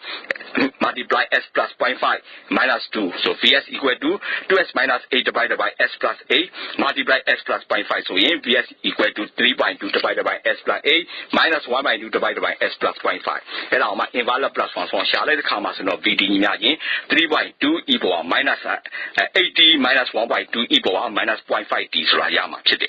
multiply S plus 0.5 minus 2. So VS equal to 2s minus 8 divided by S plus 8 multiply S plus 0.5. So in VS equal to 3.2 divided by S plus 8 minus 1 by 2 divided by S plus 0.5. And now my invalid plus 1 from Charlotte commas no VD imagine 3.2 equal minus 80 minus 1 by 2 equal minus 0.5 D. So Yama Chitty.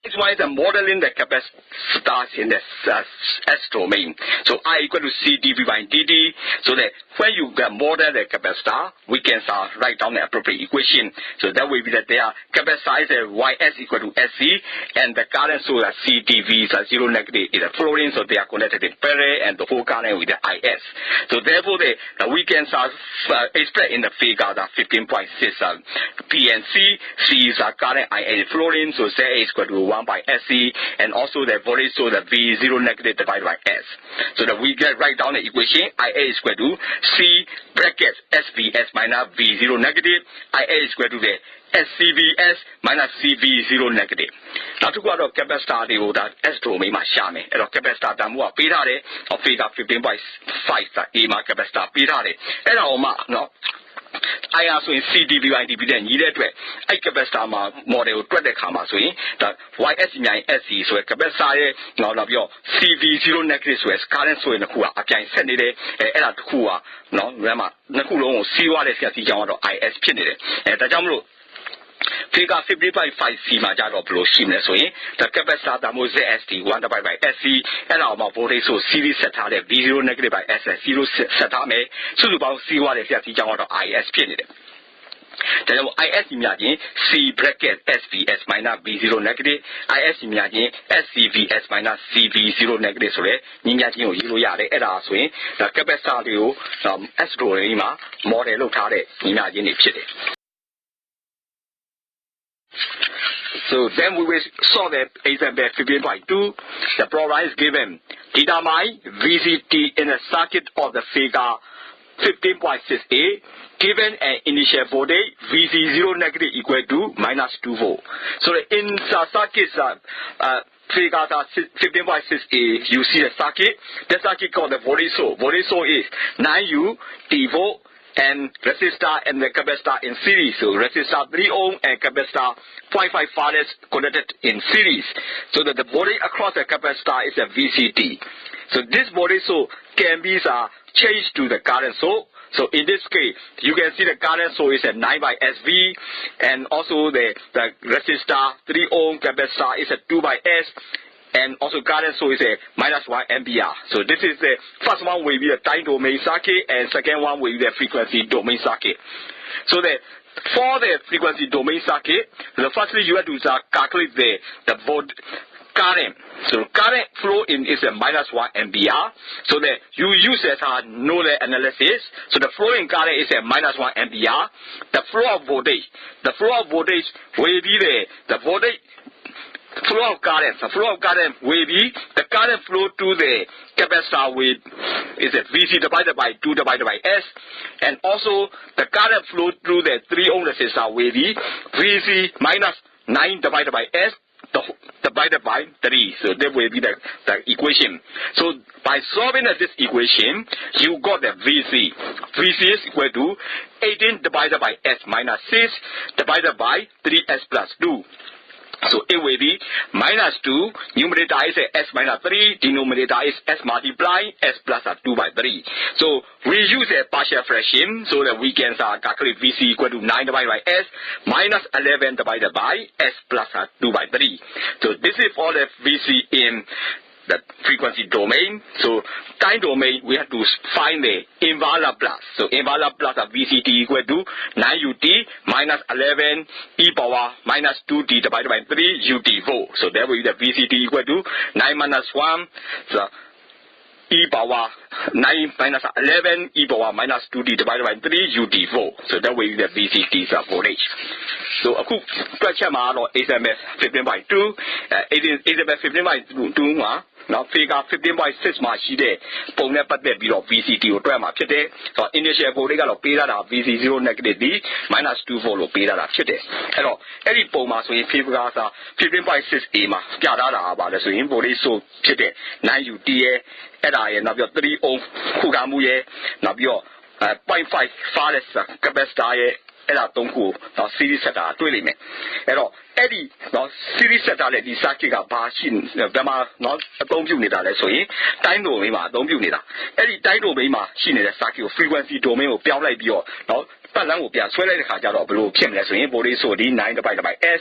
This one is a modeling the capacitors in the S domain. So I equal to C dV by dt. So that when you model the capacitor, we can write down the appropriate equation. So that will be that their capacitor is YS equal to SC, and the current source is C dV is 0 negative is flowing, so they are connected in parallel, and the whole current with the IS. So therefore, we can express in the figure that 15.6 P and C. C is current, IA is flowing, so Z is equal to 1 by SC, and also the voltage, so the V 0 negative divided by S. So that we get write down the equation IA is equal to C bracket SVS minus V 0 negative, IA is equal to the SCVS minus CV 0 negative. Now to go out of capacitor that S domain my shame, and capacitor that more beta of figure 15.5 A my capacitor beta, and our no. I also in CDV and dividend needed to a capacitor model to the comma swing that YS in SC so a capacitor now of your CV 0 negative current so in the Kua I can send it at Kua no Rama Nakulo see what is the IS pin and the Jamlo. Figure 50.5 C Majaro Blue Shimless way, the capacitor that moves the ST 1 divided by SC, and our voltage so CV set out V0 negative by SS 0 set out me, so about see what is the IS pin. The IS imagine C bracket SVS minus V0 negative, IS imagine SCVS minus CV0 negative, so imagine you yard at our swing, the capacitor S Roma model look at it, imagine it. So then we will solve the example 15.2. The problem is given. Determine VCT in the circuit of the figure 15.6a. Given an initial voltage VC0 negative equal to minus 2 volt. So in the circuit figure 15.6a, you see the circuit. The circuit called the voltage source. Voltage source is 9U D volt. And resistor and the capacitor in series. So resistor 3 ohm and capacitor 0.5 farads connected in series. So that the voltage across the capacitor is a VCT. So this voltage source can be changed to the current source. So in this case, you can see the current source is a 9 by SV, and also the resistor 3 ohm capacitor is a 2 by S. And also current source is a minus 1 ampere. So this is the first one will be the time domain circuit, and second one will be the frequency domain circuit. So for the frequency domain circuit, firstly you have to calculate the current. So current flow in is a minus 1 ampere. So that you use as a node analysis. So the flowing current is a minus 1 ampere. The flow of voltage will be the voltage. Flow of current. The flow of current will be the current flow to the capacitor with is a VC divided by 2 divided by S, and also the current flow through the 3 ohm resistor will be VC minus 9 divided by S divided by 3. So that will be the equation. So by solving this equation, you got the VC. VC is equal to 18 divided by S minus 6 divided by 3S plus 2. So it will be minus 2, numerator is S minus 3, denominator is S multiply S plus 2 by 3. So we use a partial fraction so that we can calculate VC equal to 9 divided by S minus 11 divided by S plus 2 by 3. So this is for the VC in the frequency domain. So time domain, we have to find the invalid plus. So invalid plus of VCT equal to 9UT minus 11 e power minus 2t divided by 3 UT volt. So there will be the VCT equal to 9 minus 1. So e power 9 minus 11 e power minus 2d divided by 3 ud4. So that way the VCT is voltage. So a cook question model ASMS 15/2, ASMS 15/2 now figure 15/6 machine there. Pone but there below VCT or drama chete. So initial voltage of peda VC0 negative D minus 2 volt peda chete. Hello, every poma so in figure 15/6 ema. Piada about the swing voltage so chete 9 UDA. Eda now your 3 ohm Kugamuye, now your 0.5 farthest capacitor. အဲ့ဒါ3ခုတော့ series setter တွေ့လိမ့်မယ်အဲ့တော့အဲ့ဒီနော် series setter နဲ့ဒီ circuit ကဘာရှိဘယ်မှာနော်အသုံးပြုနေတာလဲဆိုရင် time domain မှာအသုံးပြုနေတာအဲ့ဒီ time domain မှာရှိနေတဲ့ circuit ကို frequency domain ကိုပြောင်းလိုက်ပြီးတော့နော်ပတ်လမ်းကိုပြန်ဆွဲလိုက်တဲ့ခါကျတော့ဘယ်လိုဖြစ်မလဲဆိုရင် voltage ဆိုဒီ 9 divided by s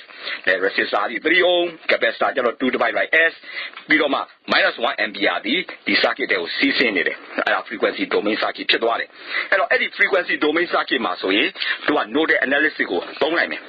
resistor ဒီ 3 ohm capacitor ကျတော့ 2 divided by s ပြီးတော့မှ -1 ampere ဒီ circuit တွေကိုစီးဆင်းနေတယ်အဲ့ဒါ frequency domain circuit ဖြစ်သွားတယ်အဲ့တော့အဲ့ဒီ frequency domain circuit မှာဆိုရင်သူက nodal analysis ကိုသုံးလိုက်မယ်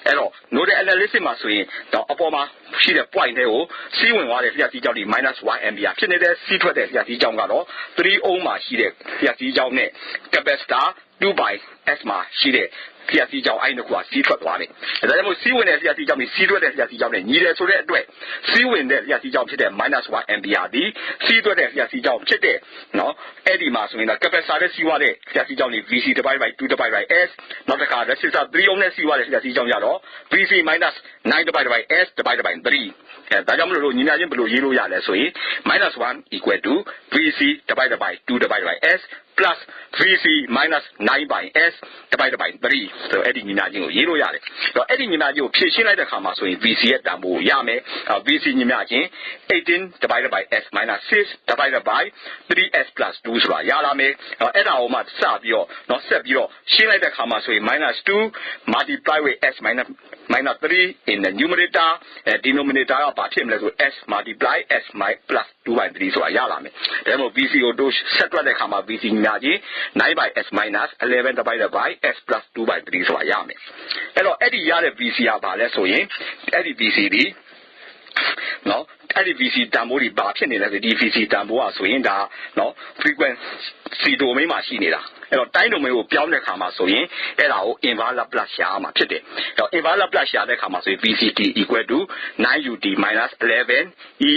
အဲ့တော့ nodal analysis မှာဆိုရင်တော့အပေါ်မှာရှိတဲ့ point တွေကိုစီးဝင်သွားတဲ့လျှက်စီးကြောင်းဒီ -1 ampere ဖြစ်နေတဲ့စီးထွက်တဲ့လျှက်စီးကြောင်းကတော့ 3 ohm မှာရှိတဲ့လျှက်စီးကြောင်းနဲ့ capacitor 2 by s မှာရှိတဲ့လျှက်စီးကြောင်းအဲ့ဒီကွာစီးထွက်သွားတယ်ဒါကြောင့်မို့စီးဝင်တဲ့လျှက်စီးကြောင်းနဲ့စီးထွက်တဲ့လျှက်စီးကြောင်းနဲ့ညီတယ်ဆိုတဲ့အတွက်စီးဝင်တဲ့လျှက်စီးကြောင်းဖြစ်တဲ့ -1 ampere ဒီစီးထွက်တဲ့လျှက်စီးကြောင်းဖြစ်တဲ့နော်အဲ့ဒီမှာဆိုရင်တော့ capacitor နဲ့စီးသွားတဲ့လျှက်စီးကြောင်းဒီ VC divided by 2 divided by s နောက်တစ်ခါ resistor 3 ohm နဲ့စီးသွားတဲ့လျှက်စီးကြောင်းကြတော့ VC minus 9 divided by s divided by 3ဒါကြောင့်မလို့ညီမချင်းဘယ်လိုရေးလို့ရလဲဆိုရင် -1 equal to VC divided by 2 divided by s plus VC minus 9 by s divided by 3ဆိုအဲ့ဒီညီမချင်းကိုရေးလို့ရတယ်ဆိုတော့အဲ့ဒီညီမချင်းကိုဖြည့်ရှင်းလိုက်တဲ့အခါမှာဆိုရင် VC ရဲ့တန်ဖိုးကိုရမယ် VC ညီမချင်း18 divided by s minus 6 divided by 3s plus 2ဆိုတာရလာမယ်အဲ့ဒါကိုမှစပြီးတော့เนาะဆက်ပြီးတော့ရှင်းလိုက်တဲ့အခါမှာဆိုရင် -2 multiply with s minus 3 in the numerator denominator ကဘာဖြစ်မလဲဆို s multiply s plus 2 by 3ဆိုတာရလာမယ်ဒါကြောင့် VC ကိုတို့ဆက်တွက်တဲ့အခါမှာ VC ညီမချင်း9 by s minus 11 divided by s plus 2 by 3ဆိုတာရမယ်အဲ့တော့အဲ့ဒီရတဲ့ VC ကဘာလဲဆိုရင်အဲ့ဒီ VC ဒီနော်အဲ့ဒီ VC တန်ဖိုးတွေဘာဖြစ်နေလဲဆိုဒီ VC တန်ဖိုးอ่ะဆိုရင်ဒါနော် frequency domain မှာရှိနေတာအဲ့တော့ time domain ကိုပြောင်းတဲ့အခါမှာဆိုရင်အဲ့ဒါကို inverse Laplace ရှာမှာဖြစ်တယ်အဲ့တော့ inverse Laplace ရှာတဲ့အခါမှာဆိုရင် VCT equal to 9ut minus 11 e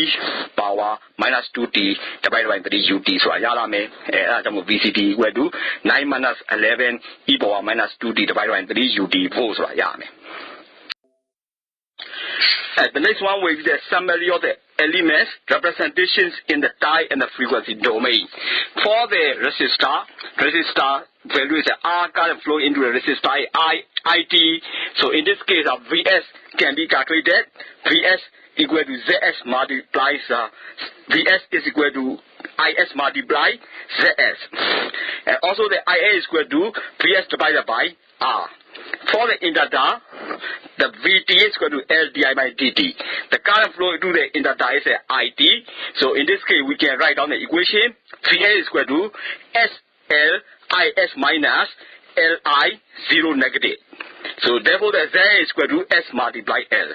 power minus 2t divided by 3ut ဆိုတာရလာမယ်အဲ့ဒါကြောင့်မို့ VCT equal to 9 minus 11 e power minus 2t divided by 3ut volt ဆိုတာရမယ်The next one will be the summary of the elements representations in the time and the frequency domain. For the resistor value is R current flow into the resistor IT. So in this case, Vs can be calculated. Vs equal to Zs multiplies Vs is equal to Is multiply Zs. And also the Ia is equal to Vs divided by R. For the inductor, the Vt is equal to L di by dt. The current flow into the inductor is IT. So in this case, we can write down the equation. Va is equal to SL Is minus Li 0 negative. So therefore, the Z is equal to S multiply L.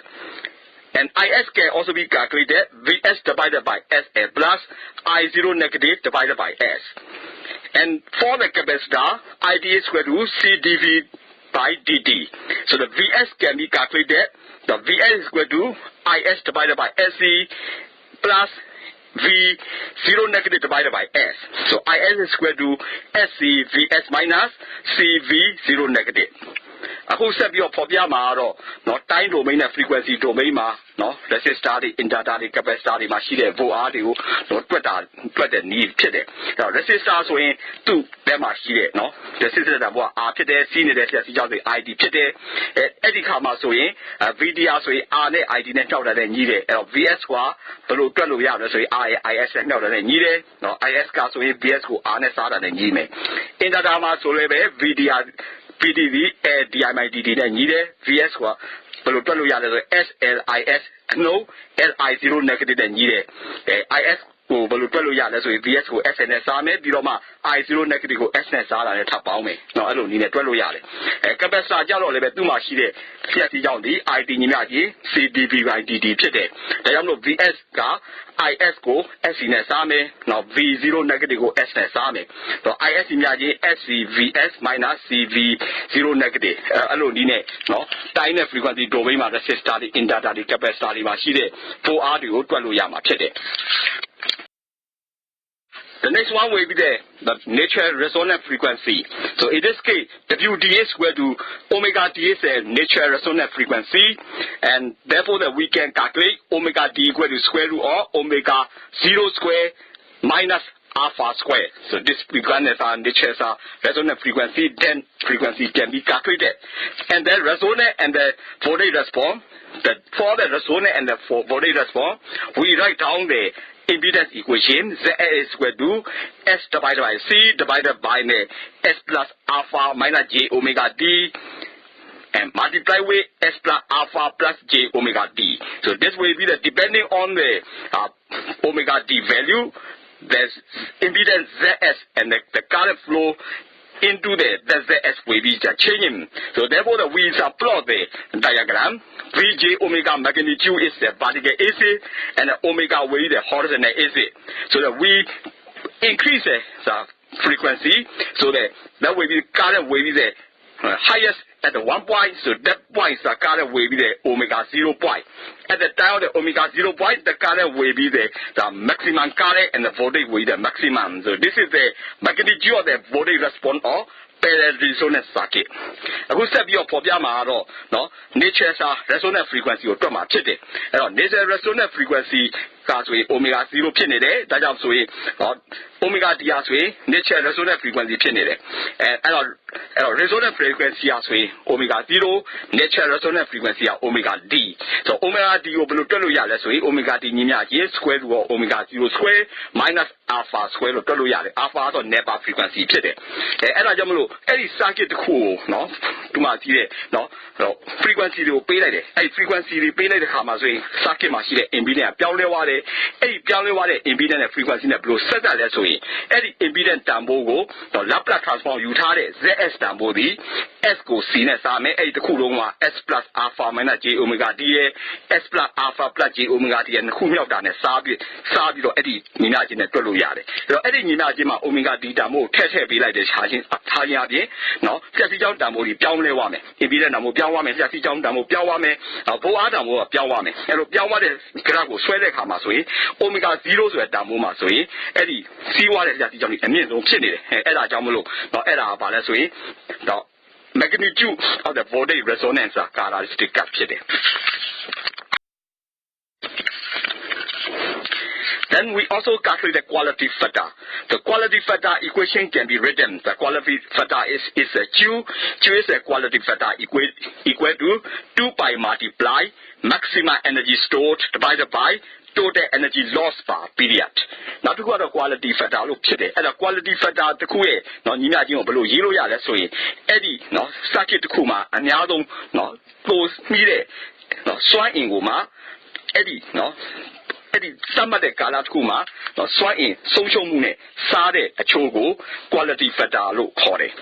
And Is can also be calculated. Vs divided by Sl plus I0 negative divided by S. And for the capacitor, It is equal to CdV by dt. So the Vs can be calculated. The Vs is equal to Is divided by Sc plus V0 negative divided by S. So Is is equal to Sc Vs minus Cv0 negative. အခုဆက်ပြီးတော့ဖော်ပြမှာတော့เนาะ time domain နဲ့ frequency domain မှာเนาะ resistor တွေ inductor တွေ capacitor တွေမှာရှိတဲ့ volt R တွေကိုเนาะတွက်တဲ့နည်းဖြစ်တယ်အဲ့တော့ resistor ဆိုရင်သူ့ဘက်မှာရှိတဲ့เนาะ resistor က R ဖြစ်တယ်စီးနေတဲ့ဆက်စီးကြောင်းတွေ ID ဖြစ်တယ်အဲ့ဒီခါမှာဆိုရင် VDR ဆိုရင် R နဲ့ ID နဲ့နှောက်တာနဲ့ညီးတယ်အဲ့တော့ VS ကဘယ်လိုတွက်လို့ရလဲဆိုရင် R ရဲ့ IS နဲ့နှောက်တာနဲ့ညီးတယ်เนาะ IS ကဆိုရင် VS ကို R နဲ့စားတာနဲ့ညီးမယ် inductor မှာဆိုလည်းပဲ VDR PDV di by dt နဲ့ညီးတယ် VS ကဘယ်လိုတွက်လို့ရလဲဆိုရင် SLIS no Li0 negative နဲ့ညီးတယ်IS ကိုဘယ်လိုတွက်လို့ရလဲဆိုရင် VS ကို S နဲ့စားမယ်ပြီးတော့မှ I0 negative ကို S နဲ့စားတာနဲ့ထပ်ပေါင်းမယ်နော်အဲ့လိုနည်းနဲ့တွက်လို့ရတယ်capacitor ကြတော့လည်းပဲသူ့မှာရှိတဲ့လျှက်စီးကြောင်းဒီ IT ညီမျှကြီး CdV/dt ဖြစ်တယ်ဒါကြောင့်မလို့ VS က IS ကို SC နဲ့စားမယ်နော် V0 negative ကို S နဲ့စားမယ်တော့ IS ညီမျှကြီး SCVS minus CV0 negative အဲ့လိုနည်းနဲ့နော်တိုင်းတဲ့ frequency domain မှာ resistor တွေ inductor တွေ capacitor တွေမှာရှိတဲ့ 4R တွေကိုတွက်လို့ရမှာဖြစ်တယ်The next one will be the natural resonant frequency. So in this case, WD is equal to omega D is a natural resonant frequency, and therefore that we can calculate omega D equal to square root of omega 0 square minus alpha square. So this frequency is our natural resonant frequency. Then frequency can be calculated, and the resonant and the voltage response. For the resonant and the voltage response, we write down the impedance equation Z is equal to S divided by C divided by S plus alpha minus J omega D and multiply with S plus alpha plus J omega D. So this will be the depending on the omega D value, the impedance ZS and the current flow into the ZS will be changing. So therefore we plot the diagram. Vj omega magnitude is the vertical AC and the omega will be the horizontal AC. So that we increase the frequency so that will be current will be the highest at the 1 point. So that point the current will be the omega 0 point. At the time of the omega 0 point, the current will be the maximum current and the voltage will be the maximum. So this is the magnitude of the voltage response or parallel resonance circuit. အခုဆက်ပြီးတော့ပေါ်ပြမှာတော့နော် natural resonance frequency ကိုတွက်မှာဖြစ်တယ်အဲ့တော့ natural resonance frequency ကဆိုရင် omega 0ဖြစ်နေတယ်ဒါကြောင့်ဆိုရင် omega d อ่ะဆိုရင် natural resonance frequency ဖြစ်နေတယ်အဲ့တော့ resonance frequency อ่ะဆိုရင် omega 0 natural resonance frequency อ่ะ omega d ဆိုတော့ omega d ကိုဘယ်လိုတွက်လို့ရလဲဆိုရင် omega d ညီမျှရေး square root of omega 0 square minus alpha square လို့တွက်လို့ရတယ် alpha ဆို never frequency ဖြစ်တယ်အဲ့ဒါကြောင့်မလို့အဲ့ဒီ circuit တစ်ခုကိုနော်ဒီမှာကြည့်တဲ့နော် frequency တွေကိုပေးလိုက်တယ်အဲ့ဒီ frequency တွေပေးလိုက်တဲ့ခါမှာဆိုရင် circuit မှာရှိတဲ့ impedance ပြောင်းလဲသွားတယ်အဲ့ဒီပြောင်းလဲသွားတဲ့ impedance နဲ့ frequency နဲ့ဘယ်လိုဆက်ကြလဲဆိုရင်အဲ့ဒီ impedance တန်ဖိုးကို Laplace transform ယူထားတဲ့ ZS တန်ဖိုးဒီ S ကို C နဲ့စားမယ်အဲ့ဒီတစ်ခုလုံးက S plus alpha minus J omega D ရဲ့ S plus alpha plus J omega D ရဲ့နှစ်ခုမြောက်တာနဲ့စားပြီးတော့အဲ့ဒီညီမျှခြင်းနဲ့တွက်လို့ရတယ်အဲ့တော့အဲ့ဒီညီမျှခြင်းမှာ omega D တန်ဖိုးကိုထည့်ပေးလိုက်တဲ့ခြားချင်းအပြင်နော်လျှက်စီးကြောင်းတန်ဖိုးကြီးပြောင်းလဲသွားမယ် impedance တန်ဖိုးပြောင်းသွားမယ်လျှက်စီးကြောင်းတန်ဖိုးပြောင်းသွားမယ်ဘိုးအားတန်ဖိုးကပြောင်းသွားမယ်အဲ့လိုပြောင်းသွားတဲ့ graph ကိုဆွဲတဲ့အခါမှာဆိုရင် omega 0ဆိုတဲ့တန်ဖိုးမှာဆိုရင်အဲ့ဒီစီးသွားတဲ့လျှက်စီးကြောင်းကြီးအမြင့်ဆုံးဖြစ်နေတယ်အဲ့ဒါကြောင့်မလို့နော်အဲ့ဒါကဘာလဲဆိုရင်တော့ magnitude of the voltage resonance characteristic ဖြစ်တယ် Then we also calculate the quality factor. The quality factor equation can be written. The quality factor is a Q. Q is a quality factor equal to 2 pi multiply maximum energy stored divided by total energy loss per period. နောက်တစ်ခုကတော့ quality factor လို့ဖြစ်တယ်အဲ့ဒါ quality factor တစ်ခုရဲ့နော်ညီမျှခြင်းကိုဘယ်လိုရေးလို့ရလဲဆိုရင်အဲ့ဒီနော် circuit တစ်ခုမှာအများဆုံးနော်ပိုမှီးတဲ့နော်စွမ်းအင်ကိုမှအဲ့ဒီနော်အဲ့ဒီစမ်းမှတ်တဲ့ကာလတစ်ခုမှာနော်စွမ်းအင်ဆုံးရှုံးမှုနဲ့စားတဲ့အချိုးကို quality factor လို့ခေါ်တယ်